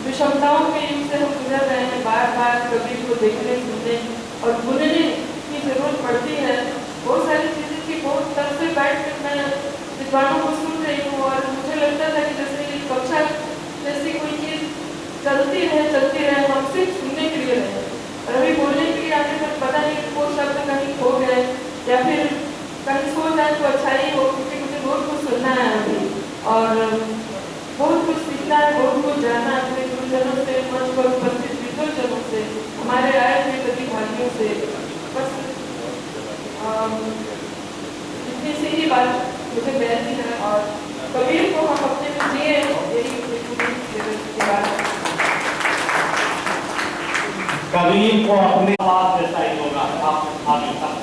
विषमताओं के युग से हम गुजर रहे हैं, बार बार कबीर को देखने सुनने और भूलने की जरूरत पड़ती है। बहुत सारी चीजें की बहुत तब से बैठ कर मैं विद्वानों को सुन रही हूँ और मुझे लगता था कि जैसे ये कक्षा जैसी कोई चीज चलती रहे, हम सिर्फ सुनने के लिए रहे और अभी बोलने के लिए आगे तक पता नहीं वो शब्द कहीं खो गए या फिर कहीं सो जाए तो अच्छा ही हो, क्योंकि मुझे बहुत कुछ सुनना है अभी और बहुत कुछ सीखना है, बहुत कुछ जानना है अपने गुरुजनों से, मंच पर उपस्थित विद्वजनों से, हमारे आए हुए प्रतिभागियों से। बस इतनी सी ही बात मुझे कहती है और कबीर को हम अपने में जिए, यही की बात है। कबीर को अपने बात जैसा ही होगा आप आगे तक।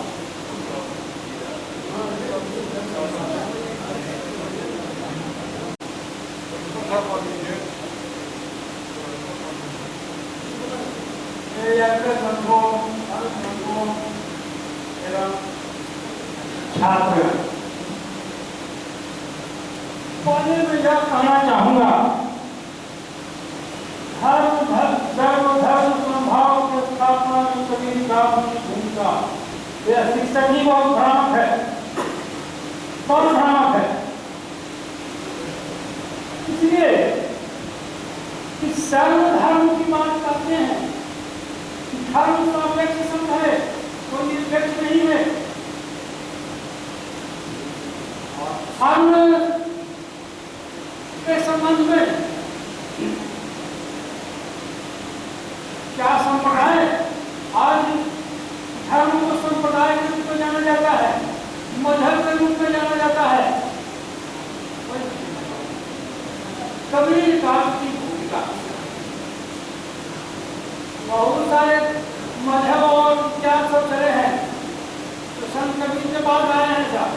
छात्र पहले मैं यह कहना चाहूंगा, धर्म समभाव की स्थापना में कबीर का की भूमिका, यह शिक्षक ही बहुत भ्रामक है। इसलिए कि सर्वधर्म की बात करते हैं, धर्म सापेक्ष शब्द है, कोई निरपेक्ष नहीं है। धर्म के संबंध में क्या संप्रदाय, आज धर्म को संप्रदाय के रूप में जाना जाता है, मजहब के रूप में जाना जाता है। कबीर काल की भूमिका, बहुत सारे मजहब और विचार सब चले हैं, तो संत कबीर के बाद आए हैं साहब,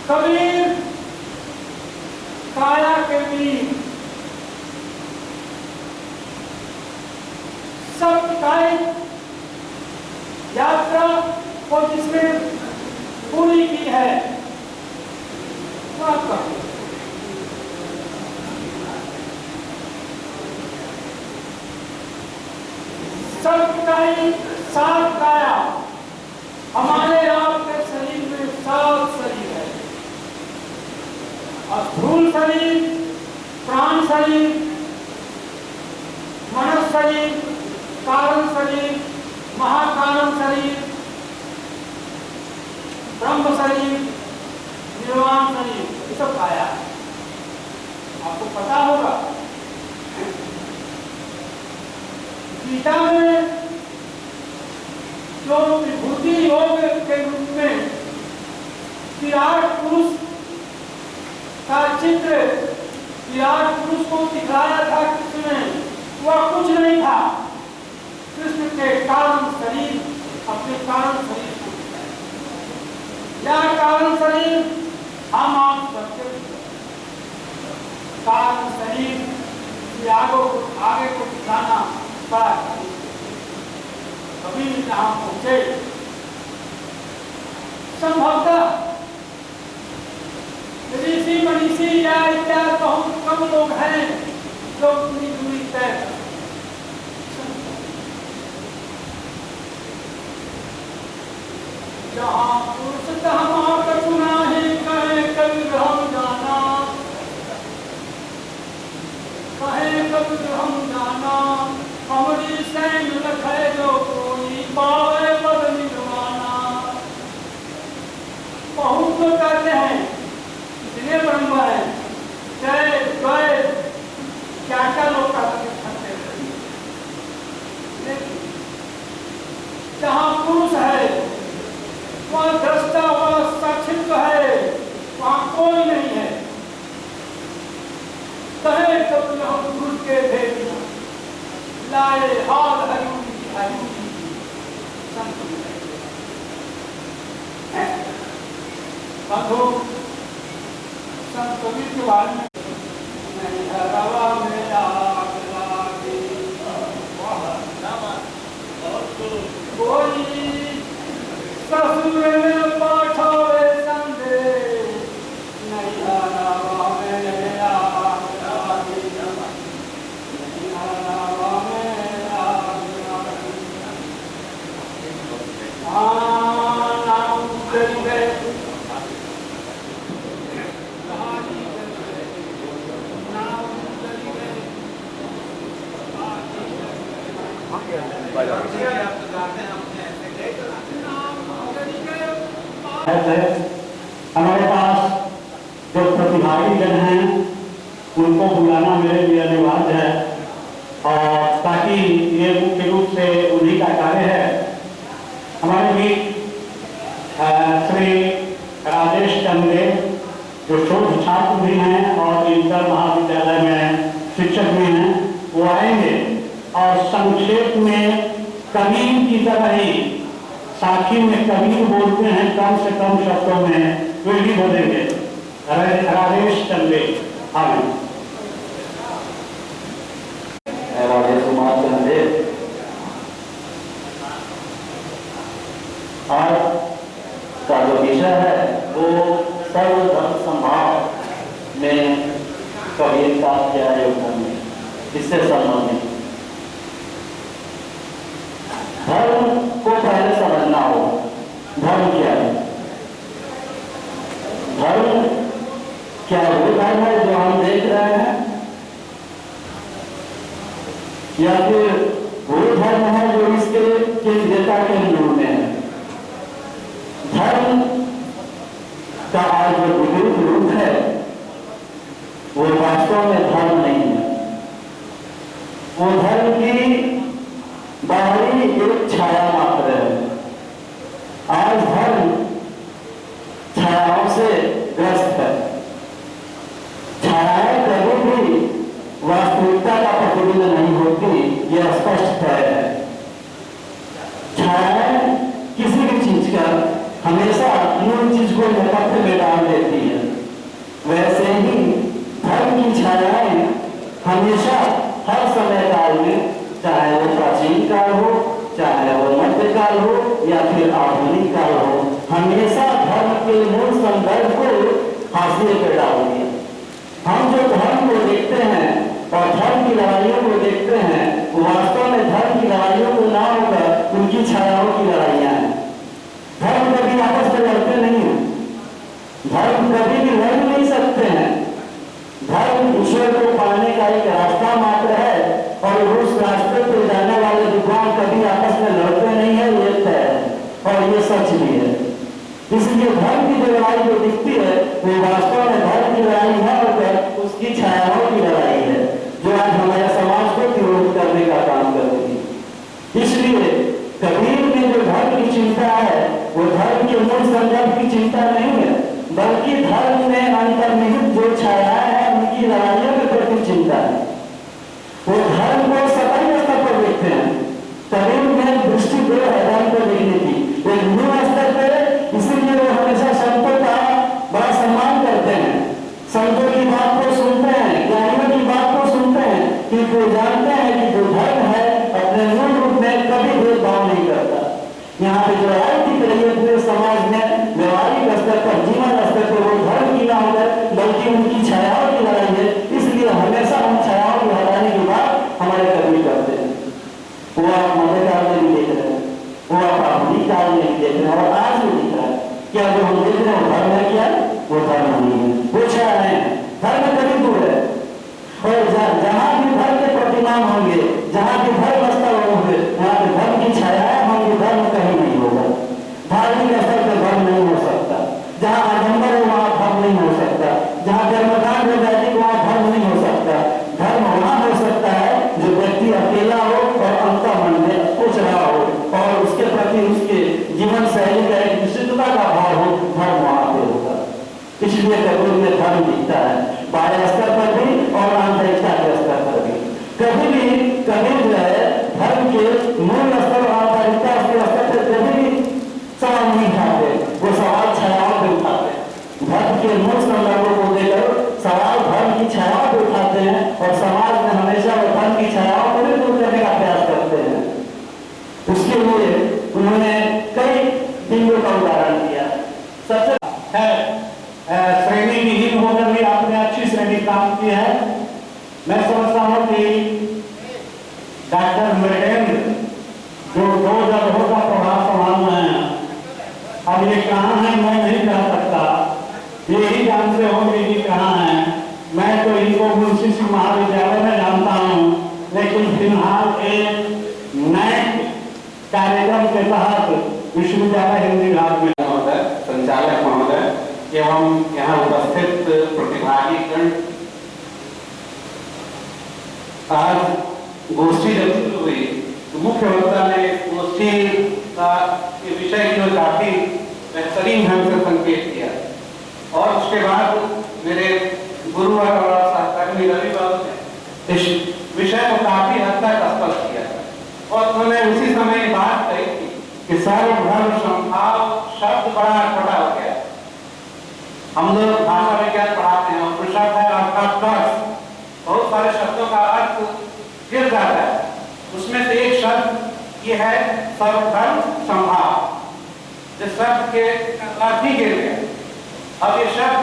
कबीर काया के वीर, सब काय यात्रा को जिसने पूरी की है सब काय सात काया, हमारे आपके शरीर में 7 शरीर है, स्थूल शरीर, प्राण शरीर, मनस शरीर, कारण शरीर, महाकारण शरीर, ब्रह्म शरीर, निर्वाण शरीर, ये सब काया आपको पता होगा। गीता में जो विभूति योग के रूप में विराट पुरुष का चित्र, विराट पुरुष को दिखाया था कृष्ण ने, वह कुछ नहीं था, कृष्ण के कारण शरीर, अपने कारण शरीर को दिखाया। यह कारण शरीर हम आप सबके कारण शरीर आगे को दिखाना पड़ा। कभी जहाँ पहुंचे संभवतः ऋषि मनीषी या इत्यादि बहुत कम लोग हैं जो पूरी दूरी तय कर, जहाँ पुरुष तहाँ कछु नाही कहे कबीर हम जाना, कहे कबीर हम जाना, हमारी सैन लखे जो कोई पावे पद निर्वाणा। बहुत लोग कहते हैं जिन्हें ब्रह्म है, जय द्वय क्या लोग कहते हैं। जहाँ पुरुष है वहाँ दृष्टा, वहाँ साक्षित्व है, वहाँ कोई नहीं है। कहे कब हम गुरु के भेद लाए हाल साधो संत कबीर के बारे में नहीं हरवा मेरा लागी, कोई ससुर में पाठावे संदे, नहीं हरवा मेरा लागी, नहीं हरवा मेरा लागी। नाम चली गए हमारे पास जो प्रतिभागी जन हैं उनको बुलाना मेरे लिए अनिवार्य है, और ताकि ये मुख्य रूप से उन्हीं का कार्य है। हमारे भी श्री राजेश चंद्रे जो शोध छात्र भी हैं और इंटर महाविद्यालय में शिक्षक भी हैं, वो आएंगे और संक्षेप में कबीर की तरह ही, साखी में कबीर बोलते हैं कम से कम शब्दों में, वे भी बोलेंगे। राजेश चंद्रे आए। राजेश कुमार चंद्रे आज का जो विषय है वो सर्वधर्म संभाव में कबीर का क्या योगदान है, इससे संबंधित। धर्म को पहले समझना हो, धर्म क्या है? धर्म क्या वो धर्म है जो हम देख रहे हैं, या फिर वो धर्म है जो इसके केंद्रता के मूल में है? धर्म का आज जो विविध रूप है वो वास्तव में धर्म नहीं है, वो धर्म की बाहरी एक छाया मात्र है। आज धर्म छायाओं से ग्रस्त है। छायाएं कभी भी वास्तविकता का प्रतिबिंब नहीं होती, यह स्पष्ट है। छायाएं किसी भी चीज का हमेशा मूल चीज को नेपथ्य में डाल देती है, वैसे ही धर्म की छायाएं हमेशा हर समय काल में, चाहे वो प्राचीन काल हो, चाहे वो मध्यकाल हो या फिर आधुनिक काल हो, हमेशा धर्म के मूल संदर्भ को हाशिए पर डाल दिया। हम जो धर्म को देखते हैं और धर्म की लड़ाइयों को देखते हैं, वो वास्तव में धर्म की लड़ाइयों को ना होकर उनकी छायाओं की लड़ाइयां हैं। धर्म कभी आपस में लड़ते नहीं हैं, धर्म कभी भी लड़ नहीं सकते हैं। धर्म ईश्वर को पाने का एक रास्ता मात्र है, और उस रास्ते पर जाने वाले विद्वान कभी आपस में लड़ते नहीं है, ये तय है और ये सच भी है। इसलिए धर्म की जो लड़ाई जो दिखती है वो वास्तव में धर्म की लड़ाई न होकर उसकी छायाओं की लड़ाई है, जो आज हमारे समाज को विरोध करने का काम करती है। इसलिए कबीर में जो धर्म की चिंता है वो धर्म के मूल संदर्भ की चिंता नहीं है, बल्कि धर्म में अंतर्निहित जो छायाएं हैं उनकी लड़ाइयों के प्रति चिंता है। वो धर्म को सतही स्तर पर देखते हैं। कबीर में दृष्टि दो है धर्म को देखने की, एक मूल स्तर पर, इसीलिए वो हमेशा संतों का बड़ा सम्मान करते हैं, संतों की बात को सुनते हैं, ज्ञानियों की बात को सुनते हैं, क्योंकि वो जानते हैं कि जो धर्म है अपने मूल रूप में कभी भेदभाव नहीं करता। यहाँ पे जो लड़ाई दिख रही है पूरे समाज में व्यवहारिक स्तर पर, जीवन स्तर पर, वो धर्म की ना होकर बल्कि उनकी छायाओं की लड़ाई है। इसलिए हमेशा उन छायाओं की हटाने की बात हमारे कबीर करते हैं। वो आप मध्यकाल में भी देख रहे हैं, वो आप आधुनिक काल में भी देख रहे हैं, और आज भी दिख रहा है। क्या जो हम देख रहे हैं धर्म है क्या? वो धर्म नहीं है, वो छाया है। धर्म कभी दूर है, और जहाँ भी धर्म के प्रतिमान होंगे, जहाँ भी धर्म स्थल होंगे, वहाँ पे धर्म की छायाएं होंगी, धर्म कहीं नहीं होगा। धार्मिक स्तर पर धर्म नहीं हो सकता, जहाँ आडंबर है वहाँ धर्म नहीं हो सकता, जहाँ कर्मकांड है वैदिक वहाँ धर्म नहीं हो सकता। धर्म वहाँ हो सकता है जो व्यक्ति अकेला हो और अंतर्मन में सोच रहा हो और उसके प्रति उसके जीवन शैली का एक विशुद्धता का भाव हो, धर्म वहाँ पे होगा। इसलिए कबीर में धर्म दिखता है, बाह्य स्तर पर भी और आंतरिकता के स्तर पर भी। कभी भी कबीर जो है धर्म के मूल स्तर और आंतरिकता के स्तर पर कभी भी सवाल नहीं उठाते, वो सवाल छायाओं पे उठाते। मैं समझता हूँ कि डॉक्टर मृगेंद्र जो 2 जगहों का प्रभाव संभाल रहे हैं, अब ये कहाँ है मैं नहीं कह सकता, ये ही जानते होंगे कि कहाँ है। मैं तो इनको मुंशी सिंह महाविद्यालय में जानता हूँ, लेकिन फिलहाल एक नए कार्यक्रम के तहत विश्वविद्यालय हिंदी विभाग में महोदय, संचालक महोदय एवं यहाँ उपस्थित प्रतिभागीगण, आज गोष्ठी जब शुरू हुई तो मुख्य वक्ता ने गोष्ठी का विषय जो काफी बेहतरीन ढंग से संकेत किया और उसके बाद मेरे गुरुवर और सहकर्मी रवि बाबू ने इस विषय को काफी हद तक स्पष्ट किया और उन्होंने उसी समय बात कही थी कि सर्वधर्म समभाव शब्द बड़ा छोटा हो गया। हम लोग भाषा विज्ञान पढ़ाते हैं और शब्द है अर्थात बहुत सारे शब्दों का अर्थ गिर जाता है, उसमें से एक शब्द ये है सर्वधर्म समभाव। इस शब्द के अर्थ ही गिर गया। अब ये शब्द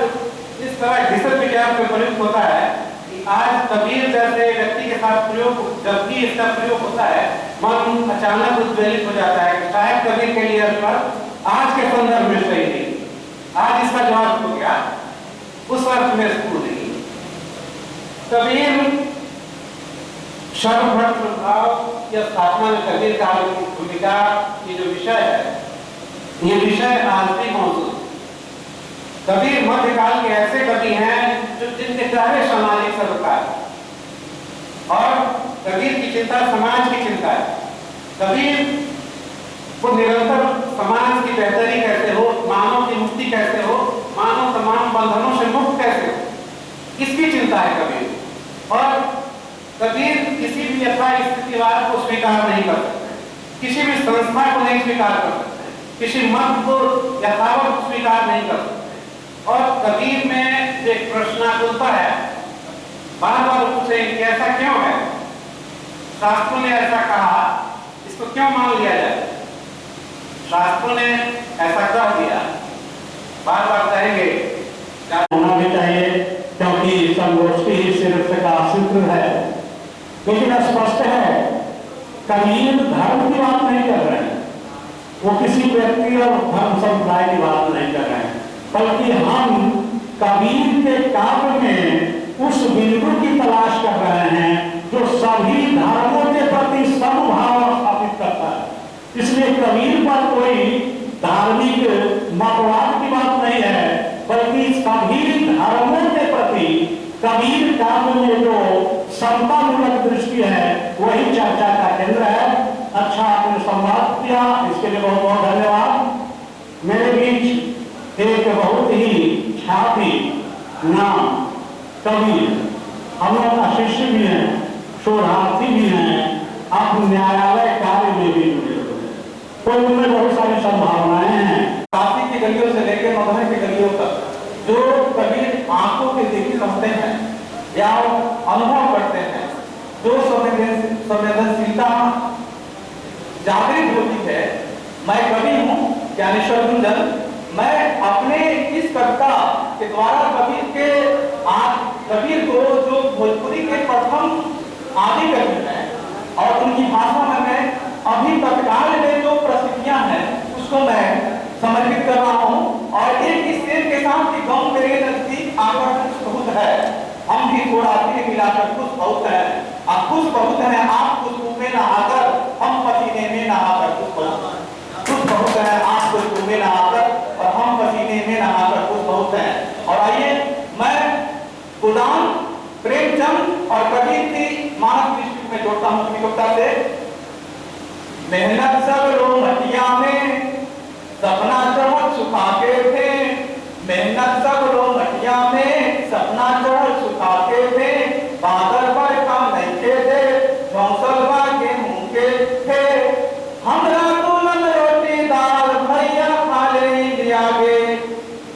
इस तरह घिसल विज्ञान में प्रयुक्त होता है कि आज कबीर जैसे व्यक्ति के साथ प्रयोग, जब भी इसका प्रयोग होता है मन अचानक उद्वेलित हो जाता है कि शायद कबीर के लिए अर्थ आज के संदर्भ में सही नहीं, आज इसका जवाब हो गया, उस अर्थ में स्कूल नहीं। कबीर सर्वधर्म समभाव या स्थापना में कबीर का भूमिका ये जो विषय है, ये विषय आज भी मौजूद। कबीर मध्यकाल के ऐसे कवि हैं जो जिनके चाहे सामाजिक सरोकार और कबीर की चिंता समाज की चिंता है। कबीर वो निरंतर समाज की बेहतरी कैसे हो, मानव की मुक्ति कैसे हो, मानव तमाम बंधनों से मुक्त कैसे हो, इसकी चिंता है कबीर। और कबीर किसी भी यथास्थितिवाद को स्वीकार नहीं कर सकते, किसी भी संस्था को नहीं स्वीकार कर सकते, किसी मत को यथावत स्वीकार नहीं कर सकते। और कबीर में जो एक प्रश्नाकुलता है, बार बार पूछे कि ऐसा क्यों है, शास्त्रों ने ऐसा कहा, इसको क्यों मान लिया जाए, शास्त्रों ने ऐसा कह दिया, बार बार कहेंगे होना भी चाहिए क्योंकि संगोष्ठी ही सिर्फ का सूत्र है। लेकिन स्पष्ट है कबीर धर्म की बात नहीं कर रहे हैं, वो किसी व्यक्ति और धर्म संप्रदाय की बात नहीं कर रहे हैं, बल्कि हम कबीर के काव्य में उस बिंदु की तलाश कर रहे हैं जो सभी धर्मों के प्रति समभाव स्थापित करता है। इसलिए कबीर पर कोई धार्मिक मतवाद की बात नहीं है, बल्कि सभी धर्मों के प्रति कबीर काव्य में जो समतामूलक दृष्टि है वही चर्चा का केंद्र है। अच्छा आपने संवाद किया, इसके लिए बहुत बहुत धन्यवाद। मेरे बीच एक बहुत ही ख्याति नाम कबीर, हम लोग का शिष्य भी हैं, शोधार्थी भी हैं, आप न्यायालय कार्य में भी जुड़े हुए हैं, तो उनमें बहुत सारी संभावनाएं हैं। काशी की गलियों से लेकर मधुबन की गलियों तक जो कबीर आंखों के देखी समझते हैं या अनुभव करते हैं, जो संवेदनशीलता जागृत होती है। मैं कवि हूँ ज्ञानेश्वर गुंजन, मैं अपने इस कविता के द्वारा कबीर को जो भोजपुरी के प्रथम आदि कवि हैं और उनकी भाषा में मैं अभी तत्काल में जो प्रसिद्धियां हैं उसको मैं समर्पित कर रहा हूँ। और एक इस शेर के साथ कि गम मेरे नजदीक आकर कुछ बहुत है, हम भी थोड़ा दिल मिलाकर कुछ बहुत है, आप कुछ बहुत है, आप कुछ में नहाकर हम पसीने में नहाकर कुछ बहुत है, आप कुछ में नहाकर और हम पसीने में नहाकर कुछ बहुत है। और आइए मैं गोदान प्रेमचंद और कबीर की मानव दृष्टि में जोड़ता हूँ अपनी कविता से। मेहनत सब लोग हटिया में सपना चढ़ सुखाते थे, मेहनत सब लोग हटिया में सपना चढ़ सुखाते थे, बादल पर काम नहीं के थे, झोंसलवा के मुंह के थे, हमरा दुल्हन रोटी दाल भैया खा ले इंडिया गे,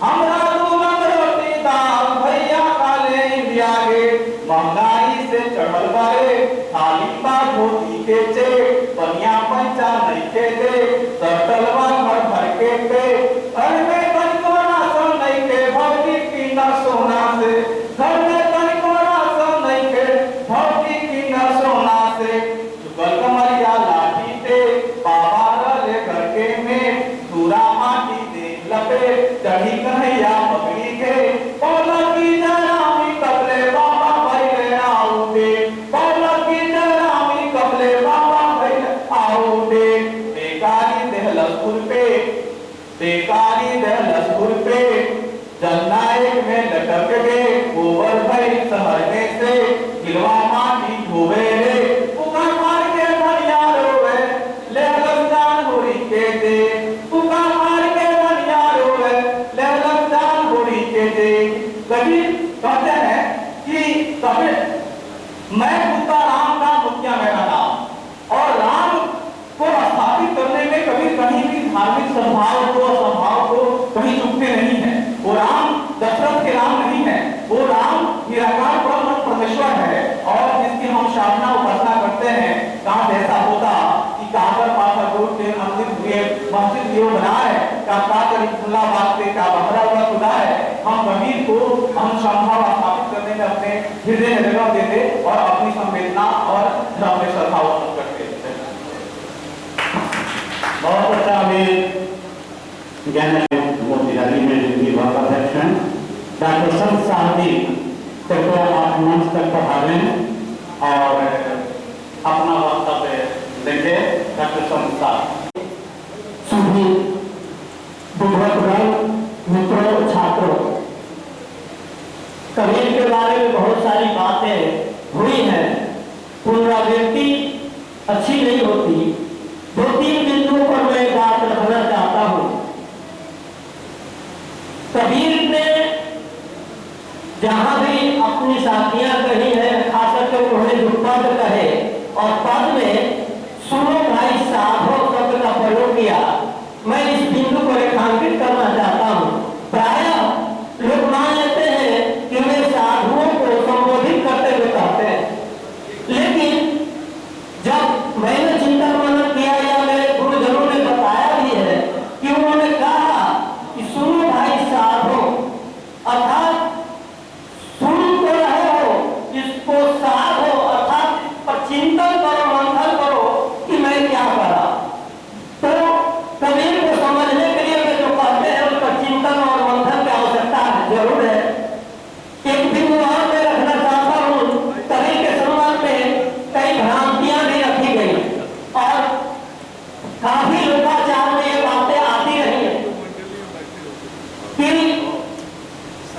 हमरा दुल्हन रोटी दाल भैया खा ले इंडिया गे, महंगाई से चढ़ल बारे थाली बा धोती के चे, बनिया पैसा नहीं के दे, तलवा भर भर के पे, घर में तनिको राशन नहीं के, भौजी की न सोना से, घर में तनिको राशन नहीं के, तेकारी दहलसपुर पे जननायक में लटक के गोबर भई शहर में से गिलवा माटी धोवे रे पुकार मार के धनिया रोवे ले लमजान होरी के दे पुकार मार के धनिया रोवे ले लमजान होरी के दे। कभी कहते हैं कि कभी मैं खुदा राम का मुखिया मेरा नाम और राम को स्थापित करने में कभी कहीं भी धार्मिक सद्भाव को स्वभाव को कहीं चुकते नहीं है। वो राम दशरथ के राम नहीं है, वो राम निराकार ब्रह्म परमेश्वर है और जिसकी हम साधना उपासना करते हैं। काश ऐसा होता कि कागर पाथर रोड के अंतिम हुए मस्जिद जो बना है का कागर खुला बात पे का बहरा हुआ खुदा है। हम कबीर को हम संभाव स्थापित करने में अपने हृदय में जगह देते और अपनी संवेदना और धर्म में श्रद्धा उत्पन्न करते। बहुत अच्छा ज्ञान मोतीहारी में जिनकी भाषा अध्यक्ष हैं डॉक्टर संत साहनी कृपया आप मंच तक पधारें और अपना वक्तव्य देंगे। डॉक्टर संत साहब। सभी बुजुर्ग मित्रों छात्रों, कबीर के बारे में बहुत सारी बातें हुई हैं, पुनरावृत्ति अच्छी नहीं होती। दो तीन बिंदुओं पर मैं बात रखना चाहता हूं। कबीर ने जहां भी अपनी साथियां कही है, खासकर उन्होंने जो पद कहे और पद में सुनो भाई साधो शब्द का प्रयोग किया, मैं इस बिंदु को रेखांकित करना चाहता हूं। प्रायः लोग मान लेते हैं कि वे साधुओं को संबोधित करते हुए कहते हैं, लेकिन जब मैंने चिंतन मनन किया या मेरे गुरुजनों ने बताया भी है कि उन्होंने कहा कि सुनो भाई साधो, अर्थात सुन तो रहे हो, इसको साधो अर्थात चिंतन करो, मंथन करो कि मैं क्या करा। तो कबीर को समझने के लिए वे जो कहते हैं उसका चिंतन और मंथन की आवश्यकता जरूर है। एक बिंदु और मैं रखना चाहता हूँ, कबीर के संबंध में कई भ्रांतियां भी रखी गई और काफी लोकाचार में ये बातें आती रही है कि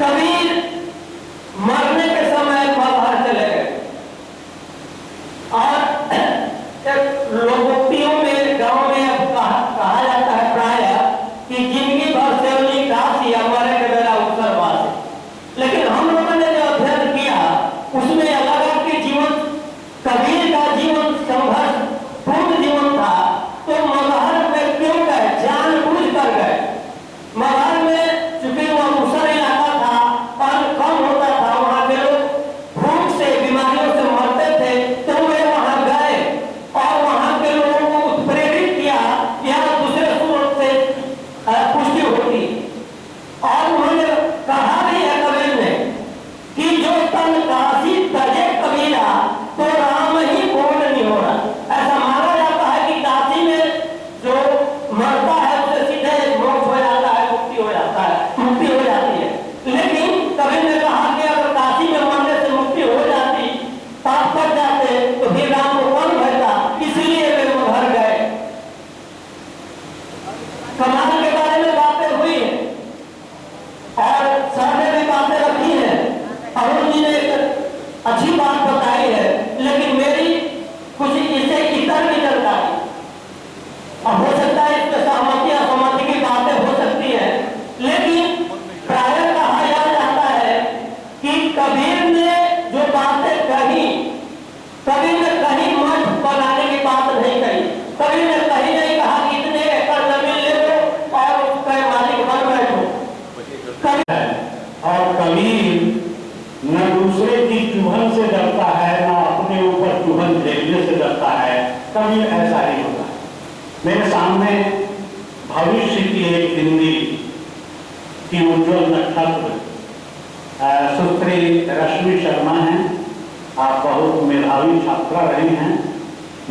कबीर मरने के समय बाहर चले गए और लोकोक्तियों में गांव में अब कहा जाता है प्रायः कि जिंदगी भर सेवनी काशी या मरे के बेला उत्सरवासी। लेकिन हम लोगों ने जो अध्ययन किया उसमें अलग कि जीवन कबीर का जीवन संघर्ष पूर्ण जीवन था। तो मगहर में क्यों गए? जानबूझ कर गए। मगहर में चूंकि वह मुसर इलाका था, पानी कम होता था, वहां के लोग भूख से बीमारियों से मरते थे, तो वे वहां गए और वहां के लोगों को उत्प्रेरित किया या दूसरे स्रोत से पुष्टि होती। और उन्होंने कहा भी है कबीर ने कि जो तन काशी तजे कबीरा तो राम ही पूर्ण नहीं हो रहा। ऐसा माना जाता है कि काशी में जो मरता है उसे सीधे मोक्ष हो जाता है, मुक्ति हो जाता है, मुक्ति हो जाती है। लेकिन कबीर ने कहा कि अगर काशी में मरने से मुक्ति हो जाती, पाप कट जाते, तो फिर राम को कौन भरता, इसलिए वे घर गए। कमाल के बारे में बातें हुई है और सर ने भी बातें रखी है, अरुण जी ने एक अच्छी बात बताई है, लेकिन मेरी कुछ इससे इतर की जानकारी अब हो सकता है इसमें सहमति असहमति की बातें हो सकती है। लेकिन प्रायः कहा यह जाता है कि कबीर ने जो बातें कही, कबीर ने कहीं मठ बनाने की बात नहीं कही। कबीर ने कहीं नहीं कहा कि इतने एकड़ जमीन ले लो और उसका मालिक बन बैठो। और कबीर न दूसरे की चुभन से डरता है, न अपने ऊपर चुभन झेलने से डरता है। कबीर ऐसा ही होता है। मेरे सामने भविष्य की एक हिंदी की उज्जवल नक्षत्र सुश्री रश्मि शर्मा हैं। आप बहुत मेधावी छात्रा रही हैं,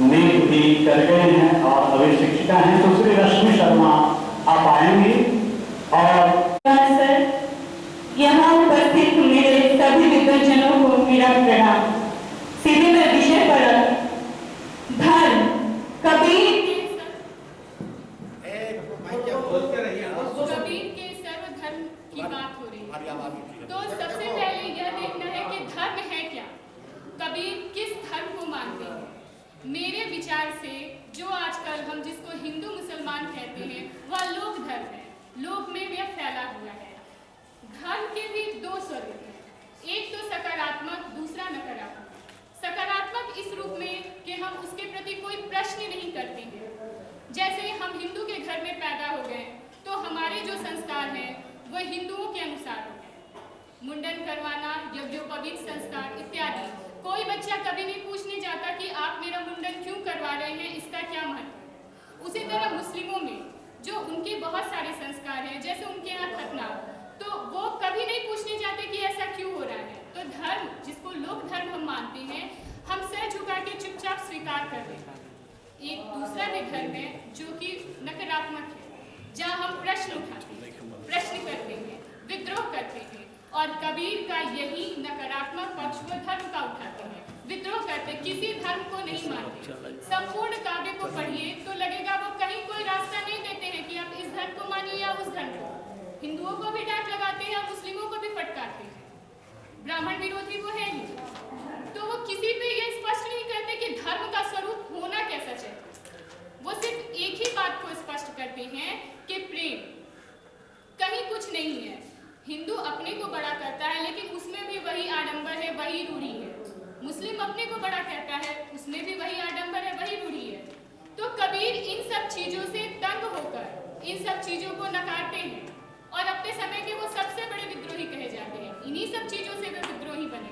नीट भी कर गए हैं और अभी शिक्षिका हैं। सुश्री रश्मि शर्मा आप आएंगी। और यहाँ उपस्थित मेरे सभी विद्वजनों को मेरा प्रणाम। सीधे मैं विषय पर धर्म कबीर विचार से जो आजकल हम जिसको हिंदू मुसलमान कहते हैं वह लोक धर्म है। लोक में यह फैला हुआ है। धर्म के भी दो स्वरूप हैं, एक तो सकारात्मक, दूसरा नकारात्मक। सकारात्मक इस रूप में कि हम उसके प्रति कोई प्रश्न नहीं करते हैं। जैसे हम हिंदू के घर में पैदा हो गए तो हमारे जो संस्कार हैं वह हिंदुओं के अनुसार हो गए। मुंडन करवाना, यज्ञोपवीत संस्कार इत्यादि। कोई बच्चा कभी नहीं पूछने जाता कि आप मेरा मुंडन क्यों करवा रहे हैं, इसका क्या महत्व है। उसी तरह मुस्लिमों में जो उनके बहुत सारे संस्कार हैं, जैसे उनके यहाँ खतना, तो वो कभी नहीं पूछने जाते कि ऐसा क्यों हो रहा है। तो धर्म, जिसको लोक धर्म हम मानते हैं, हम सर झुका के चुपचाप स्वीकार कर देते हैं। एक दूसरा भी धर्म है जो कि नकारात्मक है, जहाँ हम प्रश्न उठाते हैं, प्रश्न करते हैं, विद्रोह करते हैं। और कबीर का यही नकारात्मक पक्ष वो धर्म का उठाते हैं, विद्रोह करते, किसी धर्म को नहीं मानते। संपूर्ण काव्य को पढ़िए तो लगेगा वो कहीं कोई रास्ता नहीं देते हैं कि आप इस धर्म को मानिए या उस धर्म को। हिंदुओं को भी डांट लगाते हैं, मुस्लिमों को भी फटकारते हैं। ब्राह्मण विरोधी वो है ही। तो वो किसी पे ये स्पष्ट नहीं करते कि धर्म का स्वरूप होना कैसा चाहिए। वो सिर्फ एक ही बात को स्पष्ट करते हैं कि प्रेम, कहीं कुछ नहीं है। हिंदू अपने को बड़ा करता है लेकिन उसमें भी वही आडंबर है, वही रूढ़ी है। मुस्लिम अपने को बड़ा कहता है, उसमें भी वही आडंबर है, वही रूढ़ी है। तो कबीर इन सब चीजों से तंग होकर इन सब चीजों को नकारते हैं और अपने समय के वो सबसे बड़े विद्रोही कहे जाते हैं। इन्हीं सब चीजों से वे विद्रोही बने।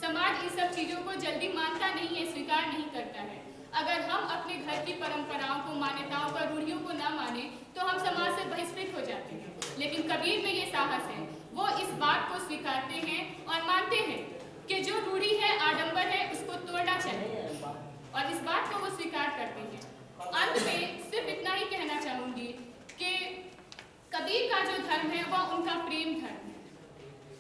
समाज इन सब चीजों को जल्दी मानता नहीं है, स्वीकार नहीं करता है। अगर हम अपने घर की परंपराओं को, मान्यताओं को, रूढ़ियों को ना माने तो हम समाज से बहिष्कृत हो जाते हैं। लेकिन कबीर में ये साहस है, वो इस बात को स्वीकारते हैं और मानते हैं कि जो रूढ़ी है, आडंबर है, उसको तोड़ना चाहिए और इस बात को वो स्वीकार करते हैं। अंत में सिर्फ इतना ही कहना चाहूंगी कि कबीर का जो धर्म है वह उनका प्रेम धर्म है।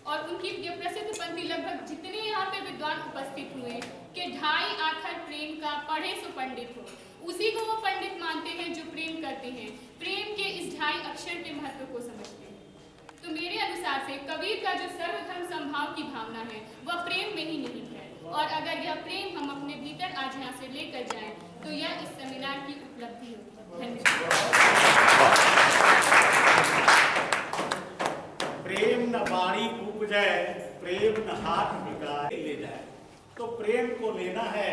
और उनकी ये प्रसिद्ध पंक्ति लगभग जितने यहाँ पे विद्वान उपस्थित हुए कि ढाई आखर प्रेम का पढ़े सो पंडित हो, उसी को वो पंडित मानते हैं जो प्रेम करते हैं, प्रेम के इस ढाई अक्षर के महत्व को समझते हैं। तो मेरे अनुसार से कबीर का जो सर्वधर्म समभाव की भावना है वह प्रेम में ही निहित है। और अगर यह प्रेम हम अपने भीतर आज यहाँ से लेकर जाएं तो यह इस सेमिनार की उपलब्धि होगी। धन्यवाद। प्रेम न बाणी उपजय, प्रेम न हाथ बिगाड़ ले जाए। तो प्रेम को लेना है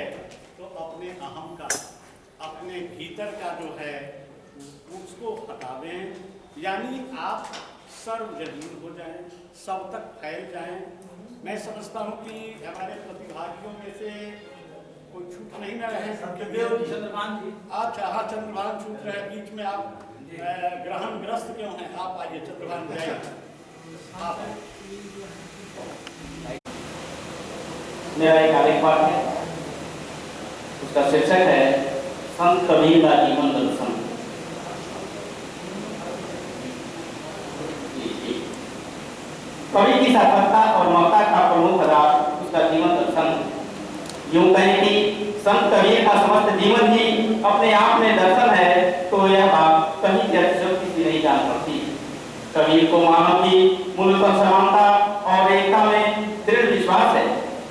तो अपने अहम का, अपने भीतर का जो है उसको हटा दें, यानी आप सर्वजनीन हो जाएं, सब तक फैल जाएं। मैं समझता हूँ कि हमारे प्रतिभागियों में से कोई छूट नहीं न रहे। चंद्रभान जी, अच्छा, हाँ, चंद्रभान छूट रहे बीच में। आप ग्रहण ग्रस्त क्यों हैं? आप आइए, चंद्रभान जाइए। मेरा एक आलेख पाठ है, उसका शीर्षक है संत कबीर का जीवन दर्शन। कवि की सार्थकता और ममता का प्रमुख आधार उसका जीवन दर्शन। यूं कहें कि संत कबीर का समस्त जीवन ही अपने आप में दर्शन है तो यह बात कहीं से अतिशयोक्ति से नहीं जान सकती। कबीर को मानव की मूलतः समानता और एकता में दृढ़ विश्वास है।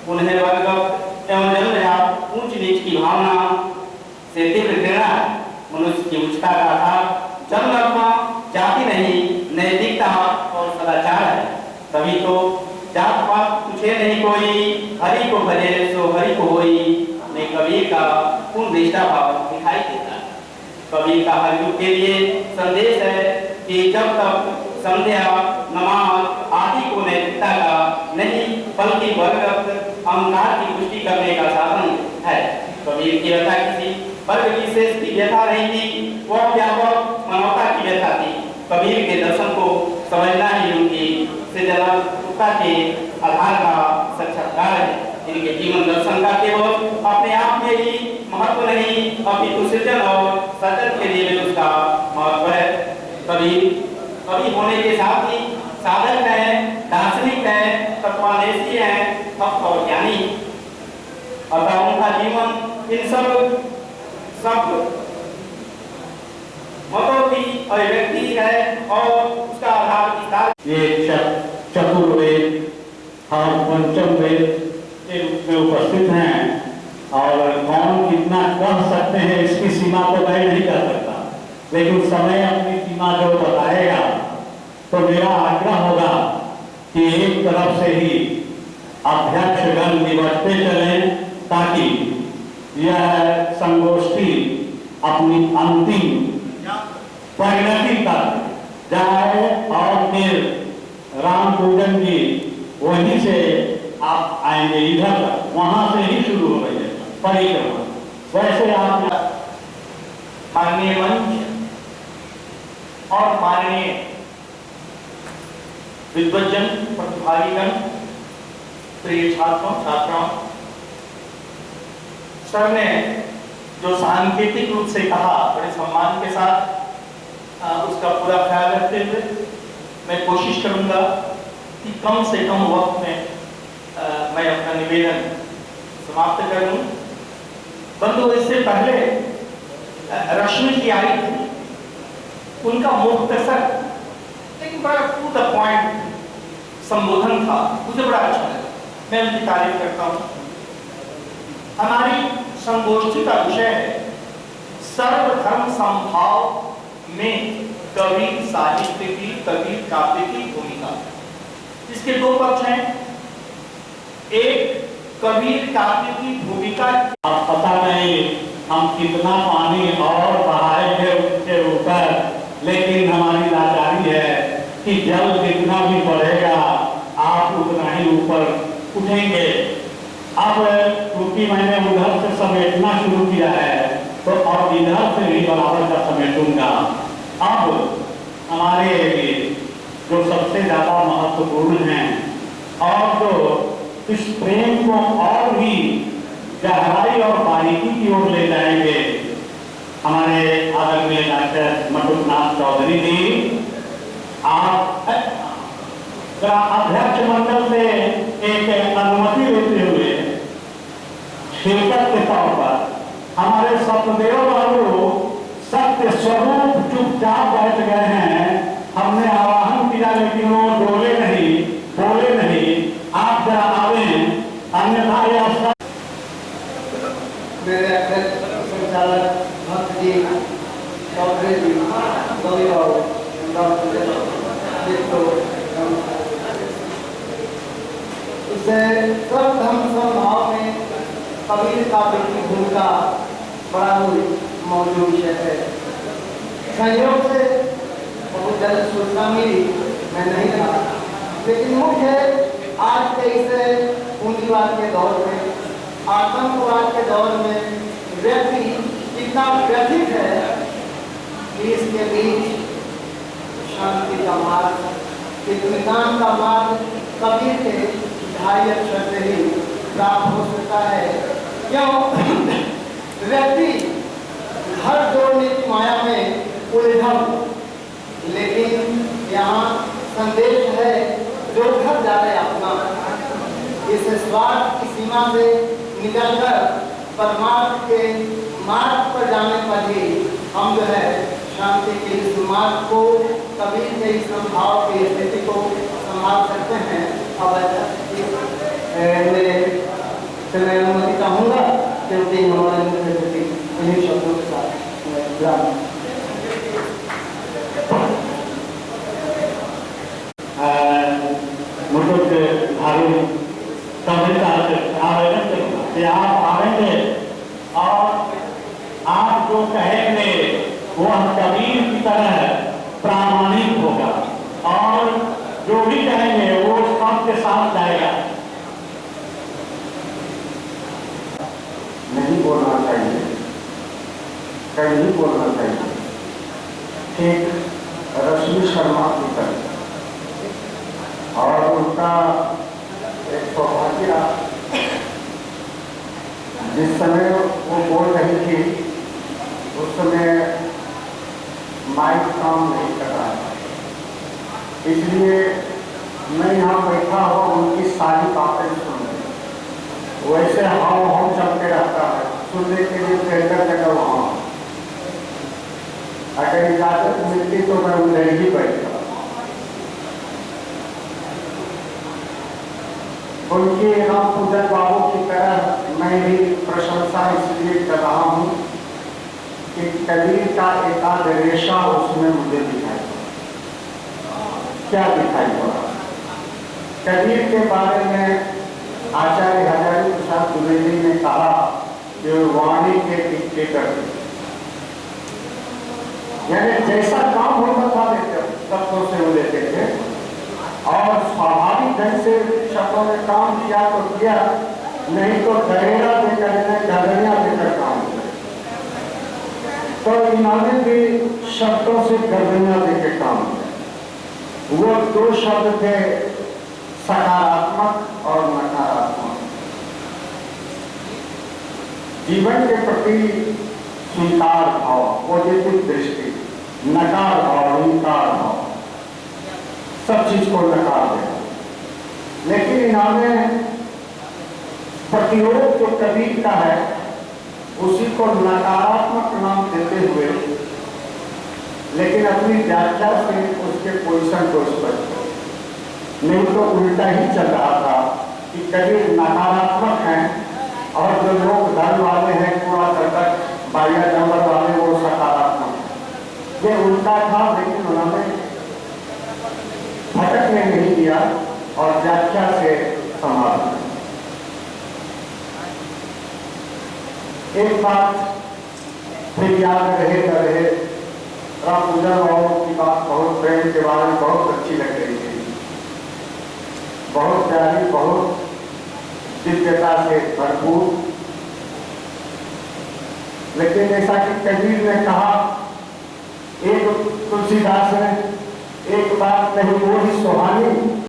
उन्हें वर्गगत एवं जन्मजात ऊंच नीच की भावना से तीव्र घृणा है। मनुष्य की उच्चता का आधार जन्म जाति नहीं, नैतिकता और सदाचार है। तभी तो जात पात पूछे नहीं कोई, हरि को भजे सो हरि को होई में कबीर का पूर्ण निष्ठा भाव दिखाई देता है। कबीर का हर युग के लिए संदेश है कि जब तक संध्या, नमाज आदि को नैतिकता का नहीं बल्कि वर्गगत अहंकार की पुष्टि करने का साधन है। कबीर की व्यथा किसी वर्ग विशेष की व्यथा नहीं थी, वह व्यापक मानवता की व्यथा थी। कबीर के दर्शन को समझना ही उनकी सृजनात्मकता के आधार का साक्षात्कार है। इनके जीवन दर्शन का केवल अपने आप में ही महत्व नहीं, अपितु सृजन और सृजन के लिए भी उसका महत्व है। कवि होने के साथ ही साधक है, दार्शनिक है, तत्वान्वेषी है, भक्त और ज्ञानी। अतः उनका जीवन इन सब मतों की अभिव्यक्ति है और उसका आधार ये चतुर्वेद और पंचम वेद के रूप में उपस्थित हैं और कौन कितने कितना कह सकते हैं इसकी सीमा को मैं नहीं कर सकता, लेकिन समय अपनी सीमा जो बताएगा तो मेरा आग्रह होगा कि एक तरफ से ही अध्यक्षगण निबटते चलें ताकि यह संगोष्ठी अपनी अंतिम परिणति तक जाए और फिर राम पूजन जी वहीं से आप आएंगे इधर तक, वहां से ही शुरू हो गई है परिक्रमा। वैसे आप माननीय मंच और माननीय विद्वज्जन प्रतिभागीगण, प्रिय छात्रों छात्राओं, सर ने जो सांकेतिक रूप से कहा बड़े सम्मान के साथ उसका पूरा ख्याल रखते हुए मैं कोशिश करूंगा कि कम से कम वक्त में मैं अपना निवेदन समाप्त कर लूं। बंधु, इससे पहले रश्मि जी आई थी, उनका मुख्तसर लेकिन बड़ा टू द पॉइंट संबोधन था, मुझे बड़ा अच्छा लगा, मैं उनकी तारीफ करता हूँ। हमारी संगोष्ठी का विषय है सर्वधर्म समभाव में कबीर साहित्य की, कबीर काव्य की भूमिका। इसके दो पक्ष हैं, एक कबीर काव्य की भूमिका। अब पता नहीं हम कितना पानी और बहाएंगे उसके ऊपर, लेकिन हमारी लाचारी है कि जल जितना भी बढ़ेगा आप उतना ही ऊपर उठेंगे। अब क्योंकि मैंने उधर से समेटना शुरू किया है तो अब इधर से भी बराबर का समेटूंगा। अब हमारे लिए जो सबसे ज्यादा महत्वपूर्ण हैं और जो इस प्रेम को और भी गहराई और बारीकी की ओर ले जाएंगे, हमारे आदरणीय डॉक्टर मधुनाथ चौधरी जी, आप अध्यक्ष मंडल से एक अनुमति लेते हुए शिरकत के तौर पर हमारे सत्यदेव बाबू सत्य स्वरूप चुपचाप बैठ गए हैं। हमने आवाहन किया लेकिन वो डोले नहीं, बोले नहीं। आप जरा आवे, अन्यथा यह मेरे अध्यक्ष संचालक भक्त जी चौधरी जी, सर्वधर्म समभाव में कबीर काव्य की भूमिका बड़ा ही मौजूद विषय है। संयोग से बहुत जल्द सूचना मिली, मैं नहीं था, लेकिन मुख्य आज के इस पूंजीवाद के दौर में, आतंकवाद के दौर में व्यक्ति इतना व्यथित है कि इसके बीच शांति का मार्ग, इत्मीनान का मार्ग कबीर के 2.5 अक्षर से ही प्राप्त हो सकता है। क्यों? व्यक्ति घर जोड़ने की माया में उलझा, लेकिन यहाँ संदेश है जो घर जाने अपना, इस स्वार्थ की सीमा से निकलकर परमार्थ के मार्ग पर जाने पर ही हम जो है शांति के इस मार्ग को, कबीर के इस भाव की स्थिति को संभाल सकते हैं। अब मैं अनुमति चाहूँगा क्योंकि हमारे मुख्य अतिथि इन्हीं शब्दों के साथ आवेदन करूँगा कि आप आएंगे और आप जो कहेंगे वह कबीर की तरह प्रामाणिक होगा और जो भी कहेंगे वो सबके साथ जाएगा। नहीं बोलना चाहिए, कहीं बोलना चाहिए। एक रश्मि शर्मा की तरह और उनका एक सौभाग्य, जिस समय वो बोल रही थी उस समय माइक काम नहीं कर रहा था, इसलिए मैं यहाँ बैठा हुआ उनकी सारी बातें सुन रही। वैसे हम चलते रहता है, सुनने के लिए बेहतर जगह वहाँ, अगर इजाजत मिलती तो मैं उधर ही बैठता। उनके राम पूजन बाबू की तरह मैं भी प्रशंसा इसलिए कर रहा हूँ कि कबीर का एकाध रेशा उसमें मुझे दिखाई पड़ा। क्या दिखाई पड़ा? कबीर के बारे में आचार्य हजारी प्रसाद द्विवेदी ने कहा कि वाणी के डिक्टेटर थे, यानी जैसा काम होता था शब्दों से वो लेते थे और स्वाभाविक ढंग से शब्दों में काम किया तो किया, नहीं तो दरेड़ा देकर गदरिया देकर काम किया। तो इन्होंने भी शब्दों से गदरिया देकर काम किया। वो दो शब्द थे, सकारात्मक और नकारात्मक। जीवन के प्रति स्वीकार भाव, पॉजिटिव दृष्टि, नकार भाव, इंकार भाव, सब चीज को नकार देना। लेकिन इन्होंने प्रतिरोध जो कबीर का है उसी को नकारात्मक नाम देते हुए, लेकिन अपनी व्याख्या से उसके पोजीशन को स्पष्ट, नहीं तो उल्टा ही चल रहा था कि कबीर नकारात्मक हैं और जो लोग धर्म वाले हैं, कूड़ा करकट बाया जंगल वाले, वो सकारात्मक। ये उल्टा था, लेकिन उन्होंने भटकने नहीं दिया और व्याख्या से संभाला। एक बात फिर याद रहे न रहे, राम पूजन बाबू की बात बहुत प्रेम के बारे में बहुत अच्छी लग रही थी, बहुत प्यारी, बहुत दिव्यता से भरपूर। लेकिन जैसा कि कबीर ने कहा, एक तुलसीदास ने एक बात कही, वो ही सुहानी